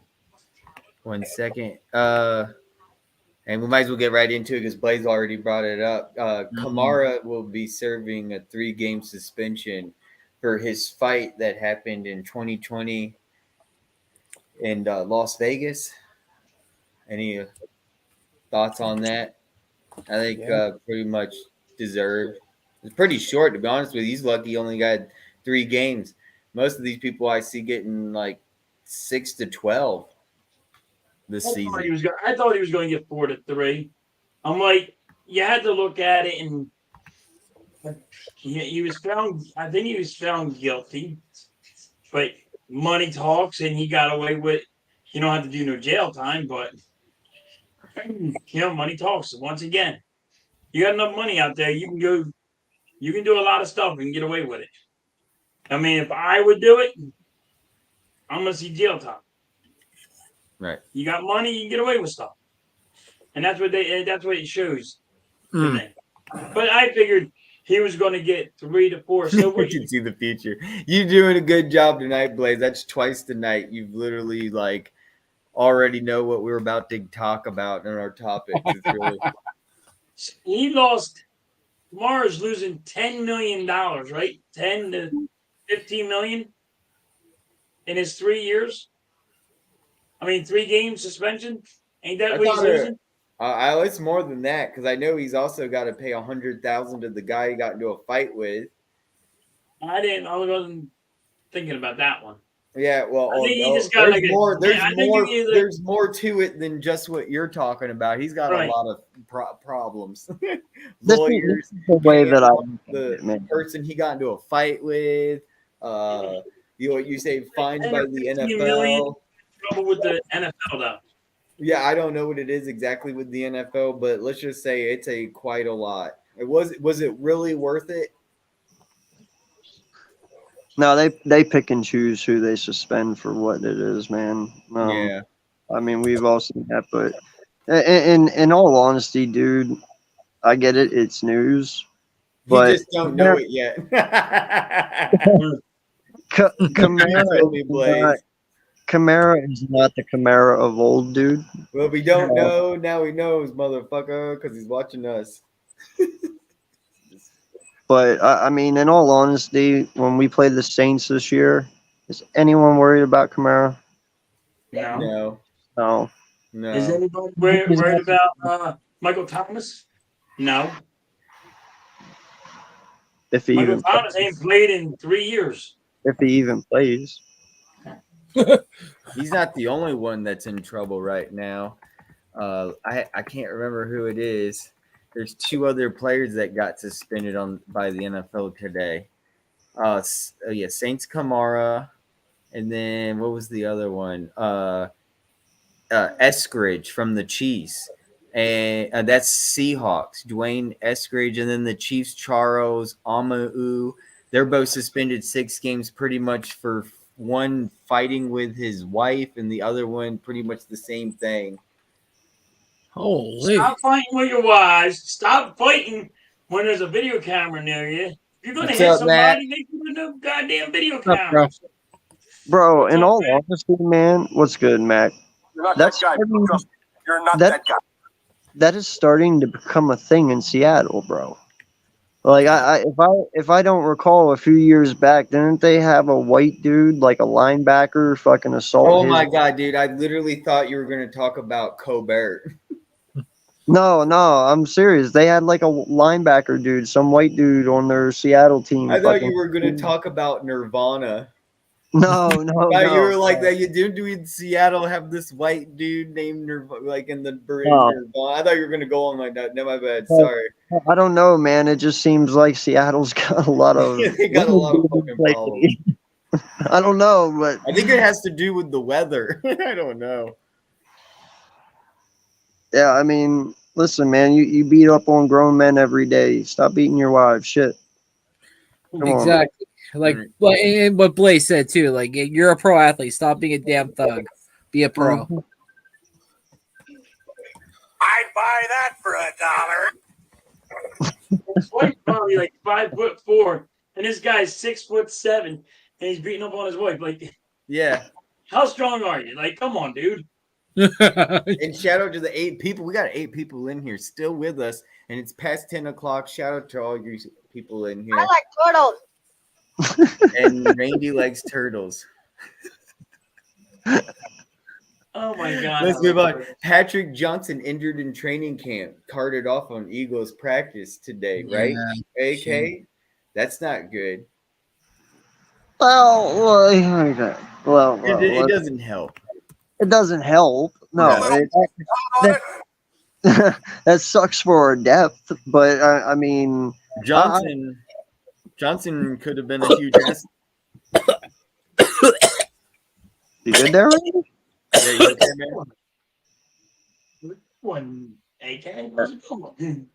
1 second. And we might as well get right into it because Blaze already brought it up. Kamara will be serving a 3-game suspension for his fight that happened in 2020 in Las Vegas. Any thoughts on that? I think pretty much deserved. It's pretty short, to be honest with you. He's lucky he only got 3 games. Most of these people I see getting like 6 to 12 this season. I thought he was going to get 4 to 3. I'm like, you had to look at it, and he was found. I think he was found guilty, but money talks, and he got away with. You don't have to do no jail time, but money talks. Once again, you got enough money out there, you can go. You can do a lot of stuff and get away with it. I mean, if I would do it, I'm gonna see jail time. Right. You got money, you can get away with stuff, and that's what it shows. But I figured he was going to get 3 to 4. So we can see the future. You're doing a good job tonight, Blaze. That's twice tonight. You've literally already know what we're about to talk about in our topic. He lost. Kamara's losing $10 million, right? 10 to 15 million in his 3 years. I mean, 3 game suspension. Ain't that I what he's thought losing? it's more than that because I know he's also got to pay $100,000 to the guy he got into a fight with. I wasn't thinking about that one. Yeah, well, I think he just got there's like more. I think he like, There's more to it than just what you're talking about. He's got a Right. lot of problems. This Lawyers, is the way that I look at the it, man. person he got into a fight with. You say fined by the 15 million NFL. trouble with the NFL though. Yeah, I don't know what it is exactly with the NFL, but let's just say it's quite a lot. Was it really worth it? No, they pick and choose who they suspend for what it is, man. Yeah. I mean, we've all seen that, but in all honesty, dude, I get it. It's news, You but just don't know it yet. Camara is not the Camara of old, dude. Well, we don't know. Now he knows, motherfucker, because he's watching us. But I mean, in all honesty, when we played the Saints this year, is anyone worried about Camara? No. No. Is anybody worried about Michael Thomas? No. If he Michael even Thomas ain't played in 3 years. if he even plays. He's not the only one that's in trouble right now. I can't remember who it is. There's 2 other players that got suspended by the NFL today. Saints Kamara, and then what was the other one? Eskridge from the Chiefs, and that's Seahawks. Dwayne Eskridge, and then the Chiefs Charles Amau. They're both suspended 6 games, pretty much for one fighting with his wife, and the other one pretty much the same thing. Holy! Stop fighting with your wives. Stop fighting when there's a video camera near you. If you're gonna hit somebody, make it with no goddamn video camera. Bro, in all honesty, man, what's good, Mac? That's that guy. You're not that guy. That is starting to become a thing in Seattle, bro. Like if I don't recall, a few years back, didn't they have a white dude, like a linebacker, fucking assault? Oh my god, dude! I literally thought you were going to talk about Colbert. No, I'm serious. They had like a linebacker dude, some white dude on their Seattle team. I thought you were going to talk about Nirvana. No. You were like that. You do in Seattle have this white dude named Nirvana, like in the Nirvana. I thought you were going to go on like that. No, my bad. Sorry. I don't know, man. It just seems like Seattle's got a lot of. They got a lot of fucking problems. I don't know, but I think it has to do with the weather. I don't know. Yeah, I mean, listen, man. You beat up on grown men every day. Stop beating your wives. Shit. Come exactly. Like what Blaze said too. Like you're a pro athlete. Stop being a damn thug. Be a pro. I'd buy that for $1. His wife's probably like 5'4", and this guy's 6'7", and he's beating up on his wife. Like, yeah. How strong are you? Like, come on, dude. And shout out to the 8 people. We got 8 people in here still with us, and it's past 10 o'clock. Shout out to all you people in here. I like turtles. And Randy likes turtles. Oh my god. Let's move on. Patrick Johnson injured in training camp, carted off on Eagles practice today, right? AK? Sure. That's not good. Well, it doesn't help. It doesn't help. No. That sucks for our depth, but I mean Johnson could have been a huge asset. You good there, Randy? Yeah, you okay, man? One AK.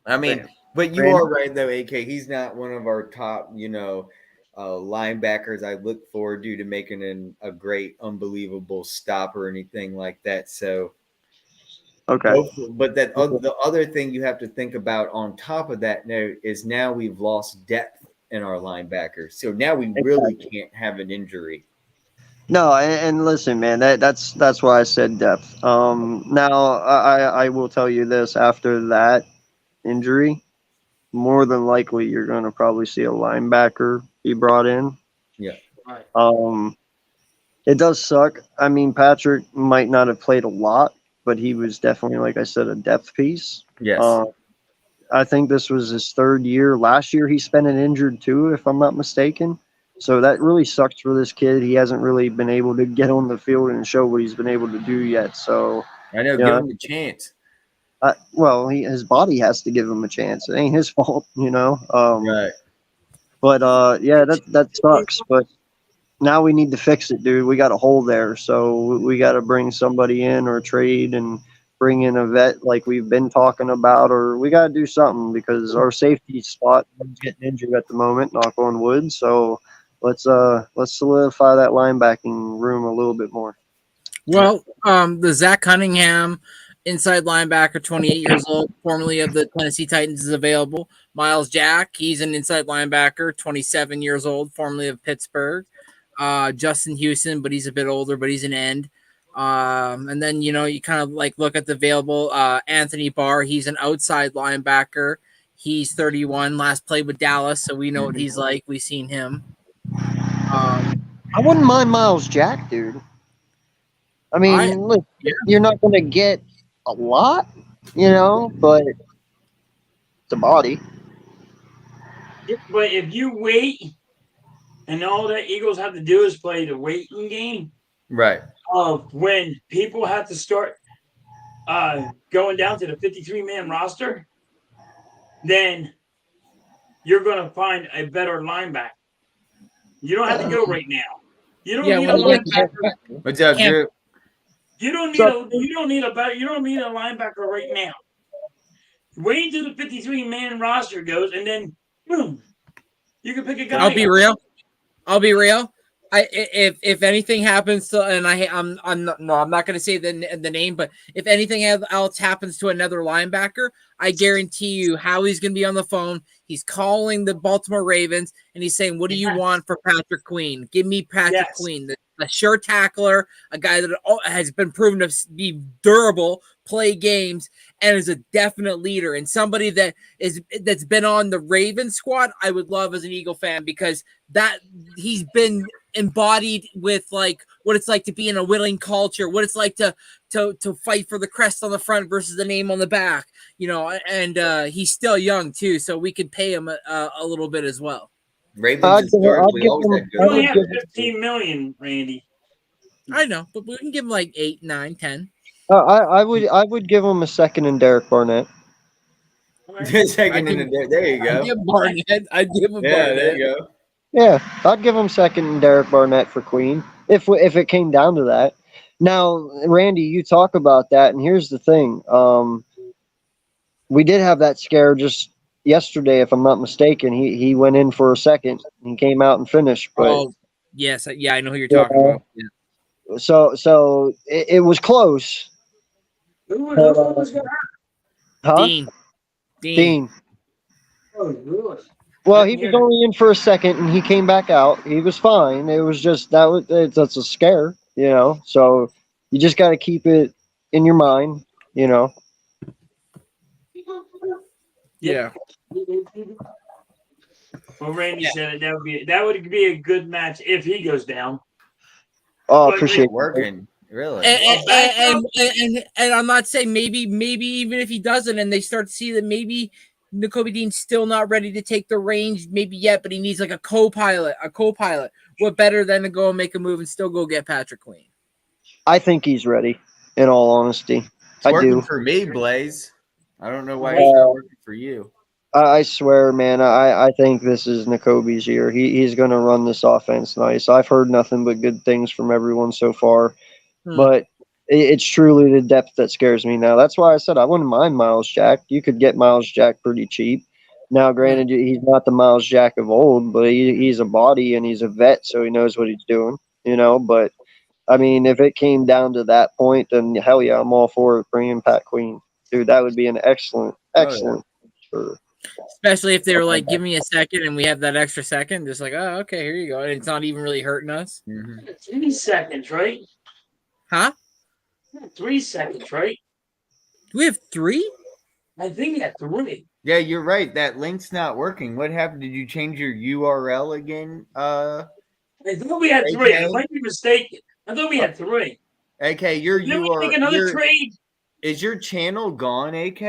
I mean, but you are right though, AK. He's not one of our top, linebackers I look forward to making a great, unbelievable stop or anything like that. So, okay. But the other thing you have to think about on top of that note is now we've lost depth in our linebackers. So now we really can't have an injury. No, and listen, man, that's why I said depth. Now I will tell you this: after that injury, more than likely you're going to probably see a linebacker be brought in. Yeah. It does suck. I mean, Patrick might not have played a lot but he was definitely, like I said, a depth piece. Yes. I think this was his third year. Last year he spent it injured too, if I'm not mistaken. So that really sucks for this kid. He hasn't really been able to get on the field and show what he's been able to do yet. So I know. Give him a chance. well, his body has to give him a chance. It ain't his fault, Right. But yeah, that sucks. But now we need to fix it, dude. We got a hole there, so we got to bring somebody in or trade and bring in a vet like we've been talking about, or we got to do something because our safety spot is getting injured at the moment. Knock on wood. So let's solidify that linebacking room a little bit more. Well, the Zach Cunningham inside linebacker, 28 years old, formerly of the Tennessee Titans, is available. Miles Jack, he's an inside linebacker, 27 years old, formerly of Pittsburgh. Justin Houston, but he's a bit older, but he's an end. And then, you kind of like look at the available Anthony Barr. He's an outside linebacker. He's 31, last played with Dallas, so we know what he's like. We've seen him. I wouldn't mind Miles Jack, dude. I mean, look, you're not going to get a lot, but it's a body. But if you wait, and all that Eagles have to do is play the waiting game, right? Of when people have to start going down to the 53-man roster, then you're going to find a better linebacker. You don't have to go right now. You don't need a linebacker. What's up, Drew? You don't need a linebacker right now. Wait until the 53-man roster goes, and then boom, you can pick a guy. I'll be real. If anything happens to, and I'm not going to say the name, but if anything else happens to another linebacker, I guarantee you Howie's going to be on the phone. He's calling the Baltimore Ravens and he's saying, "What do you want for Patrick Queen? Give me Patrick Queen, a sure tackler, a guy that has been proven to be durable, play games, and is a definite leader, and somebody that's been on the Ravens squad. I would love as an Eagle fan because that he's been embodied with like what it's like to be in a winning culture, what it's like to fight for the crest on the front versus the name on the back, and he's still young too, so we could pay him a little bit as well. Ravens historically always had good. You only have $15 million, Randy. I know, but we can give him like 8, 9, 10. I would give him a second in Derek Barnett. Second in the there you go. I'd give him Barnett. There you go. Yeah, I'd give him second in Derek Barnett for Queen if it came down to that. Now, Randy, you talk about that, and here's the thing. We did have that scare just yesterday, if I'm not mistaken. He went in for a second and came out and finished. But yes, I know who you're talking about. Yeah. So it was close. Who was going to Huh? Dean. Oh, really? Well, he was only in for a second, and he came back out. He was fine. It was just that's a scare, So you just got to keep it in your mind, Yeah. Well, Randy said that would be a good match if he goes down. Oh, I appreciate it. Working. Really? And I'm not saying maybe even if he doesn't, and they start to see that maybe Nakobe Dean's still not ready to take the range, maybe yet, but he needs like a co-pilot. What better than to go and make a move and still go get Patrick Queen? I think he's ready, in all honesty. It's working do. For me, Blaze. I don't know why it's not working for you. I swear, man, I think this is Nakobe's year. He's going to run this offense nice. I've heard nothing but good things from everyone so far. But it's truly the depth that scares me now. That's why I said I wouldn't mind Miles Jack. You could get Miles Jack pretty cheap. Now, granted, he's not the Miles Jack of old, but he's a body and he's a vet, so he knows what he's doing, But, I mean, if it came down to that point, then hell yeah, I'm all for bringing Pat Queen. Dude, that would be an excellent. Especially if they were like, give me a second and we have that extra second. Just like, oh, okay, here you go. And it's not even really hurting us. 3 seconds, right? Huh? 3 seconds, right? Do we have 3? I think at 3. Yeah, you're right. That link's not working. What happened? Did you change your URL again? I thought we had 3. I might be mistaken. I thought we had 3. Okay, your Did we URL. make another trade? Is your channel gone, AK?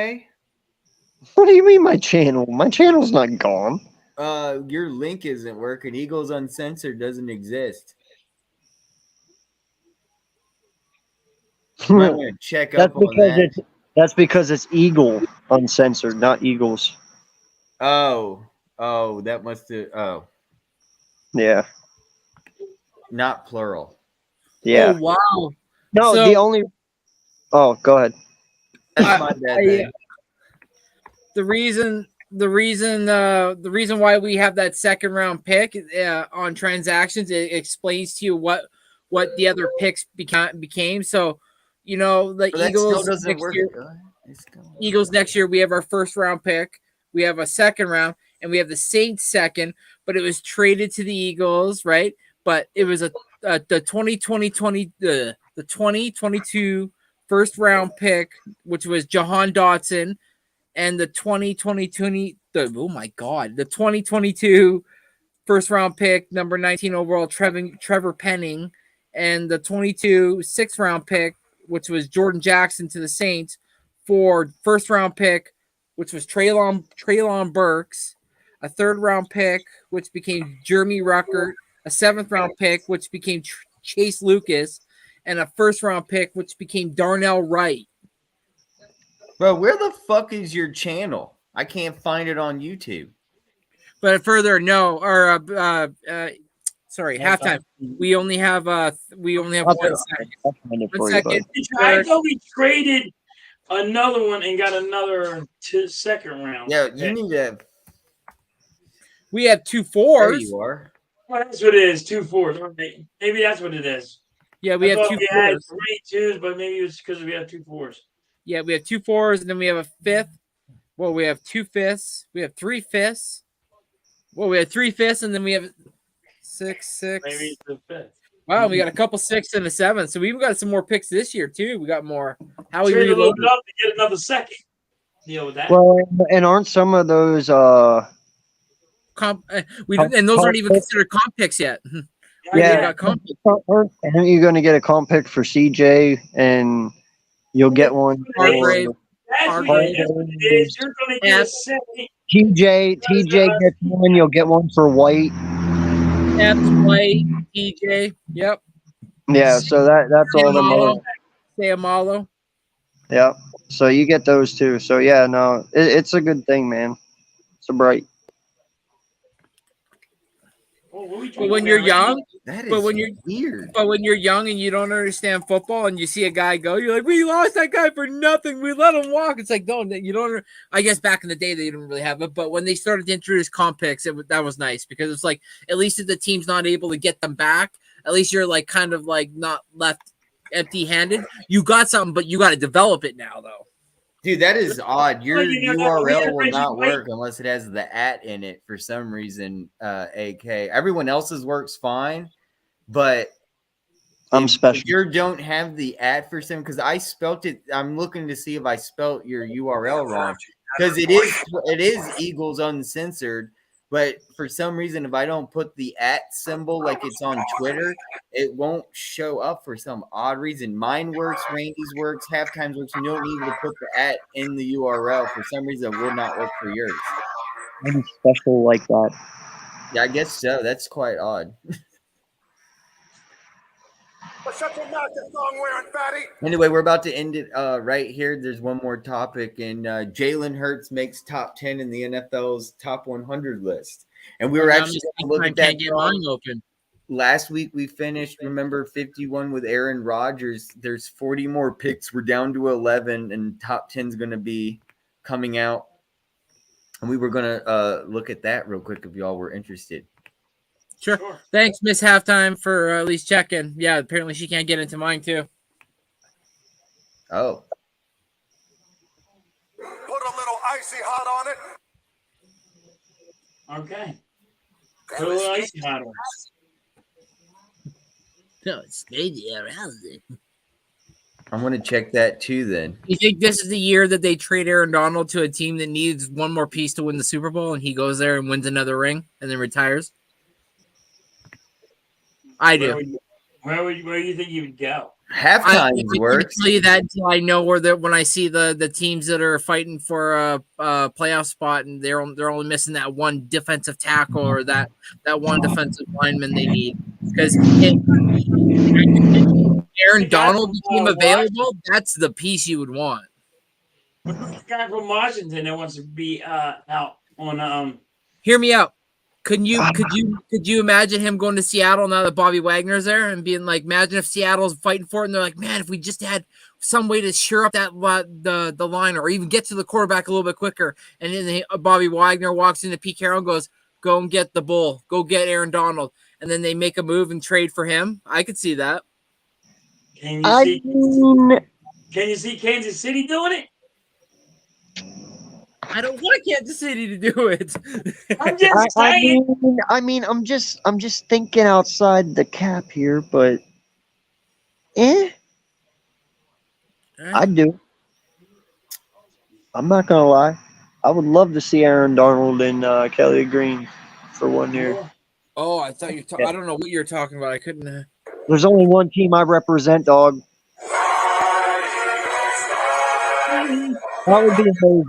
What do you mean my channel? My channel's not gone. Your link isn't working. Eagles Uncensored doesn't exist. You might want to check That's up on because that. that's because it's Eagle Uncensored, not Eagles. Oh, that must have. Oh, Yeah. not plural. Yeah. Oh wow. No, So- the only. Oh, go ahead. That's my bad. Then. The reason why we have that second round pick on transactions, it explains to you what the other picks became. So, you know, the But that still Eagles doesn't next work. year. Eagles next year, we have our first round pick, we have a second round, and we have the Saints second. But it was traded to the Eagles, right? But it was the 2022 first round pick, which was Jahan Dotson, and the 2022 first round pick, number 19 overall, Trevor Penning, and the 22 sixth round pick, which was Jordan Jackson to the Saints, for first round pick, which was Treylon Burks, a third round pick, which became Jeremy Ruckert, a seventh round pick, which became Chase Lucas, and a first round pick, which became Darnell Wright. Bro, where the fuck is your channel? I can't find it on YouTube. But further, no, or sorry, halftime. We only have 1 second. I'll find it 1 for you, bud. second. I thought we traded another one and got another second round. Yeah, you need to. We have 2 There fours. you are. Well, that's what it is. 2 4s. Maybe that's what it is. Yeah, we I have thought 2 we had fours. 3 2s, but maybe it's because we have 2 4s. Yeah, we have 2 fours, and then we have a fifth. Well, we have 2 fifths. We have 3 fifths. Well, we have 3 fifths, and then we have 6. Maybe it's the 5th. Wow, we got a couple 6 and a 7. So we even got some more picks this year too. We got more. How we Trade a little reloaded. bit up to get another second. Deal with that. Well, and aren't some of those And those aren't even considered comp picks yet. Yeah. We got comp picks. aren't you going to get a comp pick for CJ and you'll get one for Hargrave. That's what it is. You're going to get a second. TJ gets one, you'll get one for White. Epps, White, TJ. Yep. Yeah, so that's all the money. Sayamalo. Yeah. So you get those too. So yeah, no, it's a good thing, man. It's a bright. But when you're young, That is But when weird. but when you're young and you don't understand football and you see a guy go, you're like, we lost that guy for nothing. We let him walk. It's like, no, you don't. I guess back in the day they didn't really have it, but when they started to introduce comp picks, that was nice because it's like at least if the team's not able to get them back, at least you're like kind of like not left empty-handed. You got something, but you got to develop it now, though. Dude, that is odd. Your You know, URL will Reggie not White. work unless it has the @ in it for some reason, AK. Everyone else's works fine, but I'm if special. you don't have the @ for some, because I spelt it. I'm looking to see if I spelt your URL wrong. Because it is Eagles Uncensored, but for some reason, if I don't put the @ symbol like it's on Twitter, it won't show up for some odd reason. Mine works, Randy's works, Halftime's works. You don't need to put the @ in the URL. For some reason, it will not work for yours. I'm special like that. Yeah, I guess so. That's quite odd. Well, shut your mouth, you thong-wearing fatty. Anyway, we're about to end it right here. There's one more topic, and Jalen Hurts makes top 10 in the NFL's top 100 list. And we were actually going to look at that. Can't get mine open. Last week we finished, remember, 51 with Aaron Rodgers. There's 40 more picks. We're down to 11, and top 10 is going to be coming out. And we were going to look at that real quick if y'all were interested. Sure. Thanks, Miss Halftime, for at least checking. Yeah, apparently she can't get into mine too. Oh. Put a little icy hot on it. Okay. Put a little icy hot on. No, it's stadia around it. I'm going to check that too then. You think this is the year that they trade Aaron Donald to a team that needs one more piece to win the Super Bowl, and he goes there and wins another ring and then retires? I do. Where do you think you would go? Halftimes I works. can't tell you that until I know when I see the teams that are fighting for a playoff spot and they're only missing that one defensive tackle or that one defensive lineman they need. Because Aaron Donald became available, that's the piece you would want. But who's the guy from Washington that wants to be out on Hear me out. Could you imagine him going to Seattle now that Bobby Wagner's there and being like, imagine if Seattle's fighting for it and they're like, man, if we just had some way to shore up that the line or even get to the quarterback a little bit quicker, and then Bobby Wagner walks into Pete Carroll and goes, go and get the bull, go get Aaron Donald, and then they make a move and trade for him. I could see that. Can you see Kansas City doing it? I don't want Kansas City to do it. I'm just saying. I'm just thinking outside the cap here, but I do. I'm not gonna lie. I would love to see Aaron Donald and Kelly Green for 1 year. Oh, I thought I don't know what you're talking about. I couldn't. There's only one team I represent, dog. That would be amazing.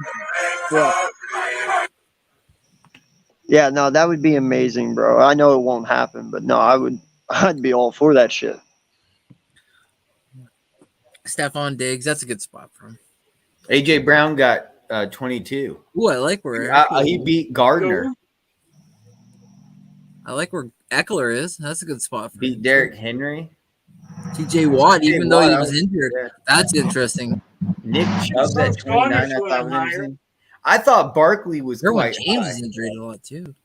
Yeah, no, that would be amazing, bro. I know it won't happen, but no, I'd be all for that shit. Stephon Diggs, that's a good spot for him. AJ Brown got 22. Ooh, I like where he beat Gardner. I like where Eckler is. That's a good spot for Beat him. Derrick Henry. TJ Watt, even though he was injured. Yeah. That's interesting. Nick Chubb at 29. I thought was interesting. I thought Barkley was quite James high. is injured a lot too.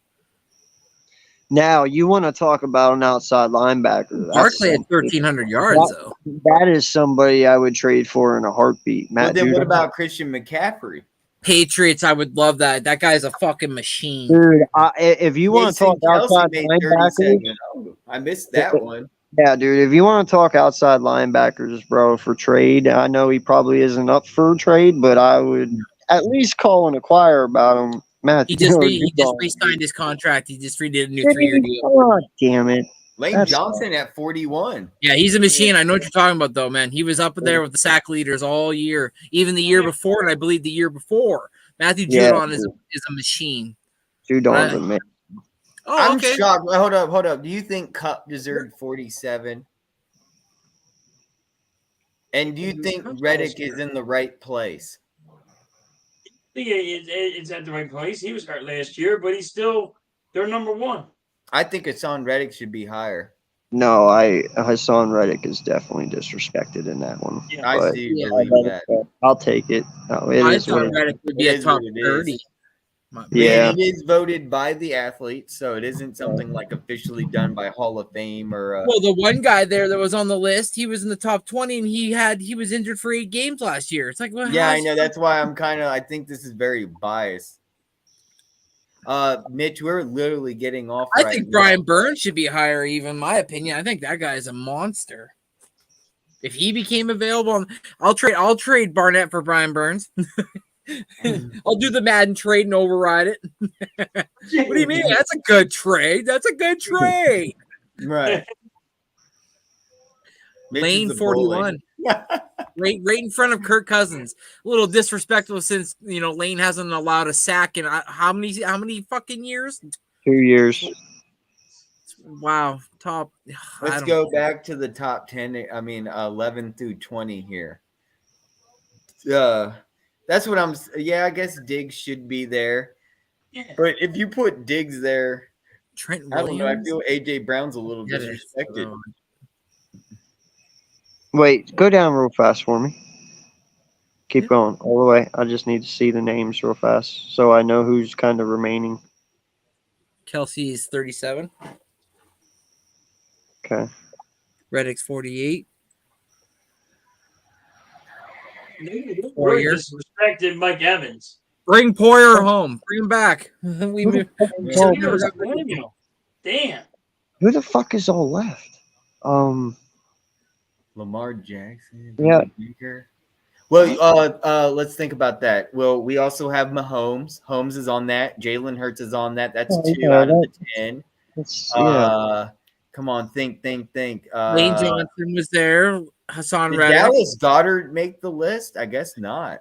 Now, you want to talk about an outside linebacker. Barkley had 1,300 yards, though. That is somebody I would trade for in a heartbeat. Well, then what about Christian McCaffrey? Patriots, I would love that. That guy's a fucking machine. Dude, if you want to talk outside linebackers. I missed that one. Yeah, dude, if you want to talk outside linebackers, bro, for trade, I know he probably isn't up for trade, but I would at least call and inquire about him. Matthew, He just re-signed his contract. He just redid a new 3-year deal. God damn it. Lane Johnson at 41. Yeah, he's a machine. I know what you're talking about, though, man. He was up there with the sack leaders all year, even the year before, and I believe the year before. Matthew Judon is a machine. Judon's a man. Oh, I'm shocked. Hold up. Do you think Kupp deserved 47? And do you think Reddick is in the right place? I think it's at the right place. He was hurt last year, but he's still their number one. I think Hassan Reddick should be higher. No, Hassan Reddick is definitely disrespected in that one. Yeah, I do believe that. I'll take it. No, I thought Reddick would be a top 30. Yeah, it is voted by the athletes, so it isn't something like officially done by Hall of Fame or. Well, the one guy there that was on the list, he was in the top 20, and he was injured for 8 games last year. It's like, well, yeah, I know. That's why I think this is very biased. Mitch, we're literally getting off. I think Brian Burns should be higher, even in my opinion. I think that guy is a monster. If he became available, I'll trade Barnett for Brian Burns. I'll do the Madden trade and override it. What do you mean? That's a good trade. Right. Lane 41. right in front of Kirk Cousins. A little disrespectful since Lane hasn't allowed a sack in how many fucking years? 2 years. Wow. Top. Let's go back to the top 10. 11 through 20 here. That's what I'm. Yeah, I guess Diggs should be there. Yeah. But if you put Diggs there, Trent Williams? I don't know. I feel AJ Brown's a little disrespected. Wait, go down real fast for me. Keep going all the way. I just need to see the names real fast so I know who's kind of remaining. Kelsey's 37. Okay. Reddick's 48. Poyer disrespected Mike Evans. Bring Poyer home. Bring him back. Damn. Who the fuck is all left? Lamar Jackson. Yeah. Well, let's think about that. Well, we also have Mahomes. Holmes is on that. Jalen Hurts is on that. That's 2 out of the 10. Come on, think. Lane Johnson was there. Hassan Did Reddick. Dallas Goddard make the list? I guess not.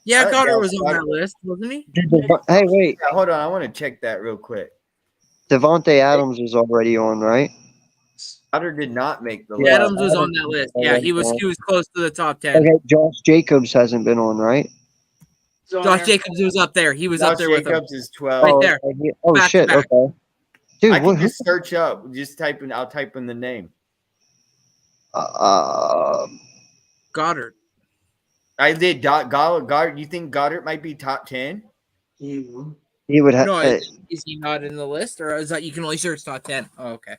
Yeah, thought Goddard Dallas was on that list, wasn't he? Hey, wait. Yeah, hold on. I want to check that real quick. Devontae Adams is already on, right? Goddard did not make the Yeah, list. Adams was on that list. Yeah, he was close to the top 10. Okay, Josh Jacobs hasn't been on, right? So Josh Jacobs was up there. He was up Josh there with him. Jacobs is 12. Right there. Oh Back to shit. back. Okay. Dude, I can who? just search up. Just type in. I'll type in the name. Goddard. I did. Goddard. You think Goddard might be top 10? He would have. No, is he not in the list, or is that you can only search top 10? Oh, okay.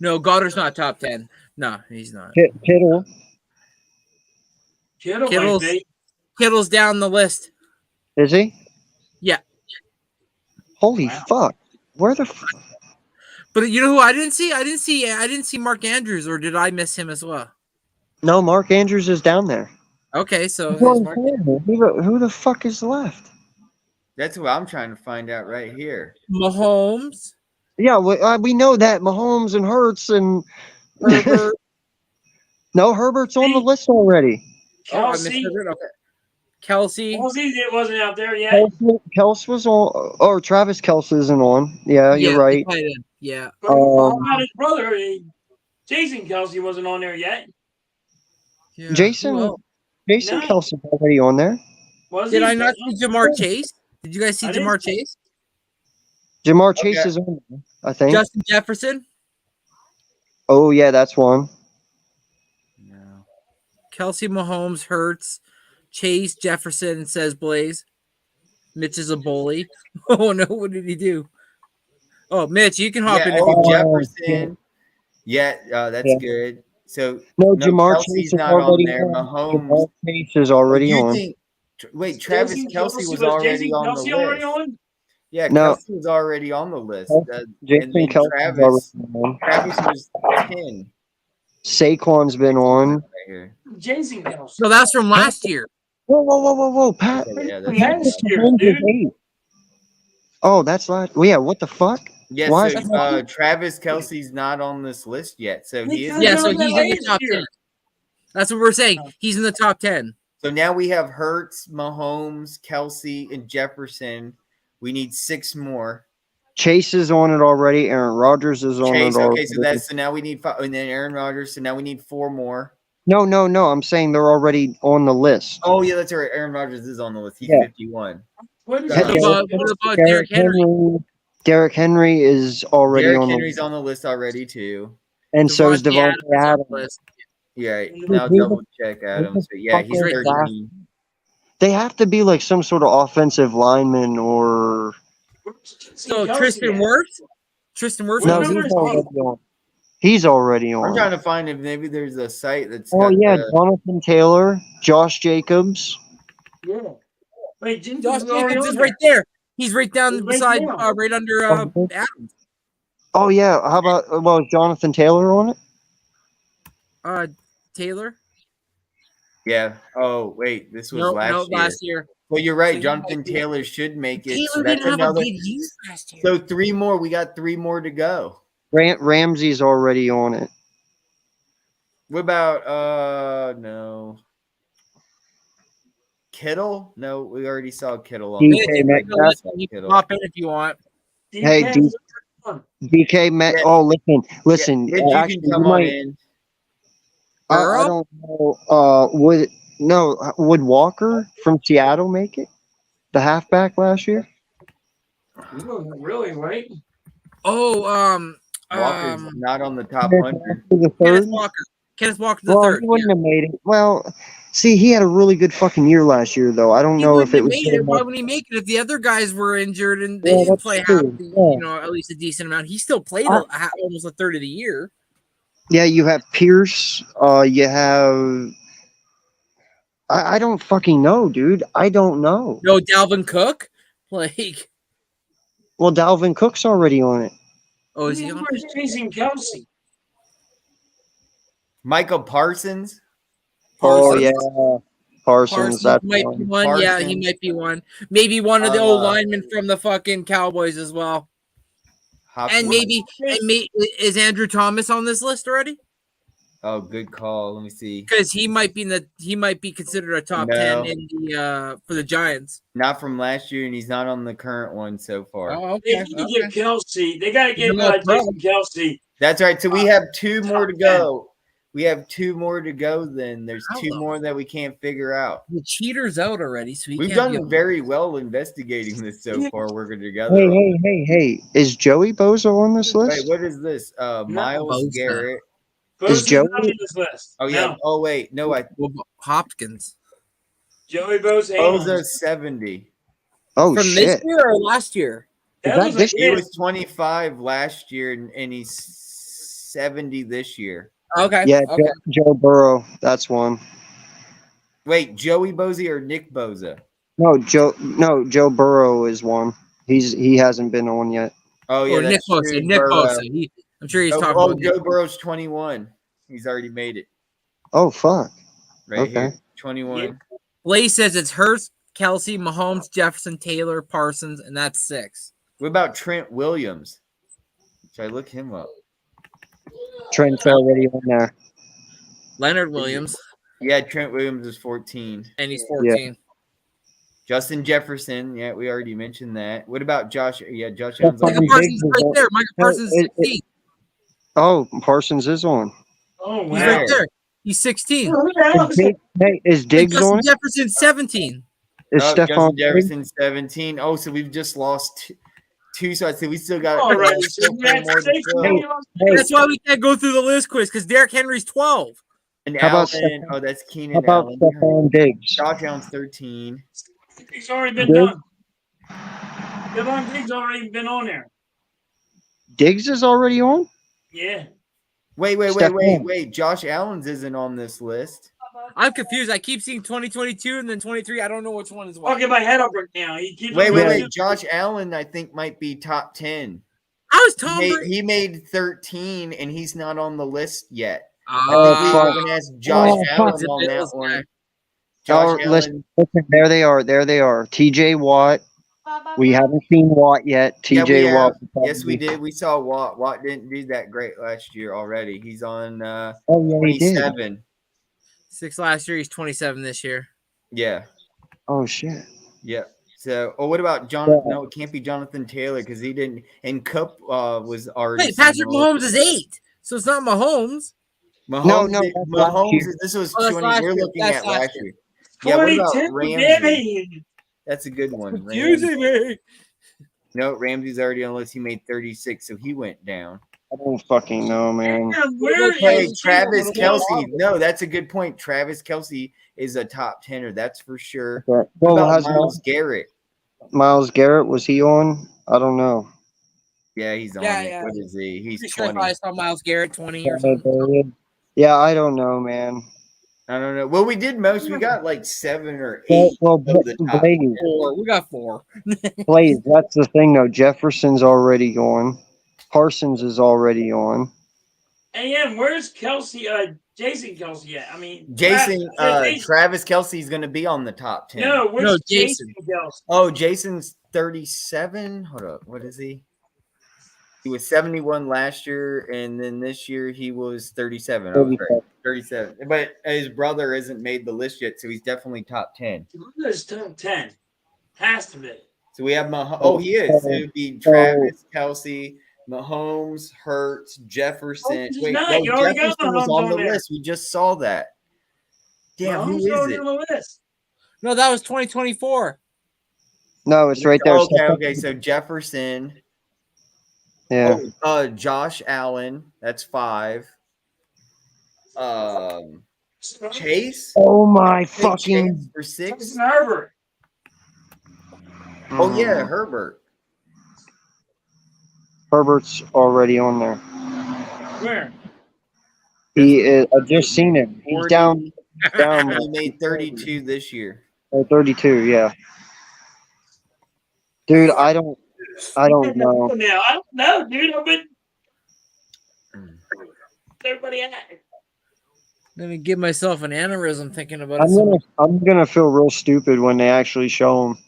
No, Goddard's not top 10. No, he's not. Kittle. Kittle's down the list. Is he? Yeah. Holy fuck! Where the? But you know who I didn't see? I didn't see Mark Andrews, or did I miss him as well? No, Mark Andrews is down there. Okay, so Who the fuck is left? That's what I'm trying to find out right here. Mahomes. Yeah, we know that Mahomes and Hurts and Herbert. No, Herbert's on the list already. Kelsey. Kelsey. It wasn't out there yet. Kelsey was on, or Travis Kelce isn't on. Yeah, you're right. Yeah. But how about his brother? Jason Kelsey wasn't on there yet. Yeah. Jason Kelsey's already on there. Did I not see Jamar Chase? Did you guys see Jamar Chase? Jamar Chase is on there, I think. Justin Jefferson? Oh, yeah, that's one. No. Kelsey, Mahomes, Hurts, Chase, Jefferson, says Blaze. Mitch is a bully. Oh, no, what did he do? Oh, Mitch, you can hop in. Jefferson. Yeah, that's good. So Jamar Kelsey's Chase is not already on there. on. Mahomes. Jamar Chase is already on. Wait, Travis Kelce was already on the list. Yeah, No. Kelsey was already on the list. Jason Kelsey Travis was 10. Saquon's been on. Right here. Jason Kelsey. So that's from last year. Whoa, Pat. Yeah, Last year, dude. Oh, that's last. Well, yeah, what the fuck? Yeah, Why so Travis Kelce's not on this list yet. So he is. Yeah, so he's in the top 10. That's what we're saying. He's in the top 10. So now we have Hurts, Mahomes, Kelsey, and Jefferson. We need 6 more. Chase is on it already. Aaron Rodgers is on it already. Okay, so now we need 5, and then Aaron Rodgers. So now we need 4 more. No. I'm saying they're already on the list. Oh yeah, that's right. Aaron Rodgers is on the list. He's 51. What about Derrick Henry? Derrick Henry is already Derrick on Henry's on the list already too. And so is Devontae Adams. Yeah, now double check Adams. But yeah, he's 13. They have to be like some sort of offensive lineman or. So Tristan Wirfs? No, he's already on. He's already on. I'm trying to find if maybe there's a site that's. Jonathan Taylor, Josh Jacobs. Yeah. Wait, Josh Jacobs is right there. He's right down beside, right under Adams. Oh yeah. How about is Jonathan Taylor on it? Taylor. Yeah. Oh wait, this was last year. Well, you're right. Jonathan Taylor should make it. Taylor didn't have a good year last year. So 3 more. We got 3 more to go. Ramsey's already on it. What about no? Kittle? No, we already saw Kittle on. DK Metcalf. You can hop in if you want. Hey, DK Met. Yeah. Oh, listen. Yeah, you can come on in. I don't know. Would Walker from Seattle make it? The halfback last year? Really, right? Oh, Walker's not on the top 100. Kenneth Walker the third. He wouldn't have made it. Well, see, he had a really good fucking year last year, though. I don't know if it was. Why wouldn't he make it if the other guys were injured and they didn't play at least a decent amount? He still played almost a third of the year. Yeah, you have Pierce. You have. I don't fucking know, dude. I don't know. No, Dalvin Cook, Well, Dalvin Cook's already on it. Oh, is he on? Where's Jason Kelsey? Michael Parsons. Oh yeah, Parsons. That might be one. Parsons. Yeah, he might be one. Maybe one of the old linemen from the fucking Cowboys as well. And maybe is Andrew Thomas on this list already? Oh, good call. Let me see. Because he might be considered a top 10 in the for the Giants. Not from last year, and he's not on the current one so far. Oh, They okay. need to get Kelsey. They got to get No, Jason Kelsey. That's right. So we have 2 more to top go. We have 2 more to go. Then there's 2 Hello. more that we can't figure out. The cheater's out already, so We've done very well investigating this so far. Working together. Hey! Is Joey Bosa on this list? Wait, what is this? Miles Bosa. Garrett. Bosa's Joey- not on this list. Oh yeah. No. Oh wait, no. Hopkins. Joey Bosa. ain't on this. Bosa's 70. Oh From shit! this year or last year? That that was this a He hit. was 25 last year, and he's 70 this year. Okay. Yeah, Okay. Joe Burrow. That's one. Wait, Joey Bosa or Nick Bosa? No, Joe Burrow is one. He hasn't been on yet. Oh yeah, Or Nick that's Bosa. true. Nick Burrow. Bosa. I'm sure he's Oh, talking oh, about Joe Nick Bosa. Burrow's 21. He's already made it. Oh fuck! Right Okay. here. 21. Blaze says it's Hurst, Kelsey, Mahomes, Jefferson, Taylor, Parsons, and that's 6. What about Trent Williams? Should I look him up? Trent's already on there. Leonard Williams, Yeah, Trent Williams is 14. and he's 14. Justin Jefferson. Yeah, we already mentioned that. What about Josh? Yeah, Josh Allen's Stephon on Micah Diggs Parsons is right on- there. Micah Parsons is it- 16. Oh, Parsons is on. Oh, He's wow. right there. He's 16. Who the hell is that? Is Diggs Justin on it? Jefferson 17. Is Justin Stephon Diggs? Jefferson 17. Oh, so we've just lost two. So I say we still got All right. still So four that's more to 6 go. million. That's why we can't go through the list quiz because Derrick Henry's 12. And How about Allen. Stephon- Oh, that's How Keenan about Allen. Stephon Diggs? Josh Allen's 13. He's already been Diggs? done. Devon Diggs already been on there. Diggs is already on. Yeah. Wait. Josh Allen's isn't on this list. I'm confused. I keep seeing 2022 and then 23. I don't know which one is I'll what. get my head up right now. He keeps Wait. on- Josh Allen, I think, might be top 10. I was Tom Brady. He made 13, and he's not on the list yet. Oh, We fuck. were going to ask Josh Oh, Allen fuck. on that Bills one. guy. Josh Oh, listen, Allen. there they are. TJ Watt. We haven't seen Watt yet. Yeah, we TJ Watt. have. Yes, we did. We saw Watt. Watt didn't do that great last year already. He's on Oh yeah, he did. 27. 6 last year. He's 27 this year. Yeah. Oh shit. Yep. So, what about Jonathan? Yeah. No, it can't be Jonathan Taylor because he didn't. And Cup was already. Wait, Patrick seen all- Mahomes is 8. So it's not Mahomes. Mahomes, No, that's last Mahomes. year. This was Oh, that's 20. last We're year. looking That's at last last year. year. Yeah. What about 22, Ramsey? baby. That's a good one. Confusing me. No, Ramsey's already on the list. He made 36, so he went down. I don't fucking know, man. Damn, where Hey, is Travis he? Kelsey. No, that's a good point. Travis Kelsey is a top 10er. That's for sure. Well, What about has Myles Garrett? Miles Garrett, was he on? I don't know. Yeah, he's on Yeah, it. yeah. What is he? He's Pretty sure I 20. saw Miles Garrett 20 or something. Yeah, I don't know, man. I don't know. Well, we did most. We got like 7 or 8 Well, of the top. Blaze, 4. We got 4. Blaze, that's the thing though. Jefferson's already on. Parsons is already on. AM, where's Kelsey? Jason Kelsey at? I mean, Jason, Jason- Travis Kelsey's going to be on the top 10. No, where's No, Jason Jason. Kelsey? Oh, Jason's 37. Hold up. What is he? He was 71 last year, and then this year he was 37. I was right. 37. But his brother hasn't made the list yet, so he's definitely top 10. Who's top 10? Has to be. So we have Mahomes. Oh, he is. It would be Travis, Kelsey, Mahomes, Hurts, Jefferson. Mahomes is Wait, not. no, You already got Jefferson was Mahomes on on the there. list. We just saw that. Damn, Mahomes who is already it? on the list. No, that was 2024. No, it's right there. Okay. So Jefferson. Yeah. Josh Allen. That's 5. Chase. Oh my Chase fucking. for 6. Justin Herbert. Oh yeah, Herbert. Herbert's already on there. Where? He is. I just seen him. He's 40. down. He made 32 this year. 32. Yeah. Dude, I don't know. Now, I don't know, dude. I've been. Everybody at? Let me give myself an aneurysm thinking about it. I'm gonna feel real stupid when they actually show him.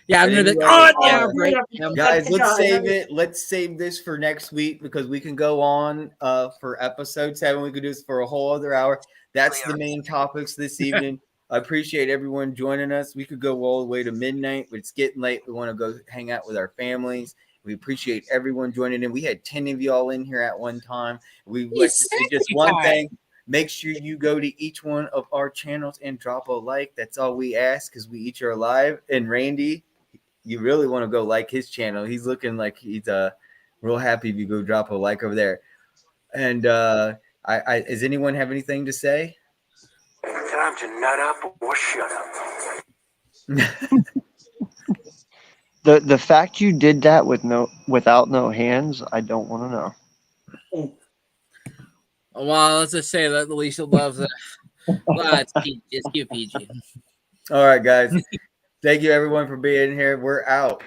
Yeah, I'm And gonna be like, anyway, oh yeah, right. Yeah. guys, let's God, save it. Let's save this for next week because we can go on for episode 7. We could do this for a whole other hour. That's the main topics this evening. I appreciate everyone joining us. We could go all the way to midnight, but it's getting late. We want to go hang out with our families. We appreciate everyone joining in. We had 10 of y'all in here at one time. We like to say just one thing. Make sure you go to each one of our channels and drop a like. That's all we ask because we each are live. And Randy, you really want to go like his channel. He's looking like he's real happy if you go drop a like over there. And does anyone have anything to say? Time to nut up or shut up. The fact you did that without no hands, I don't want to know. Well, let's just say that Alicia loves it. Well, it's cute, PG. All right, guys. Thank you, everyone, for being here. We're out.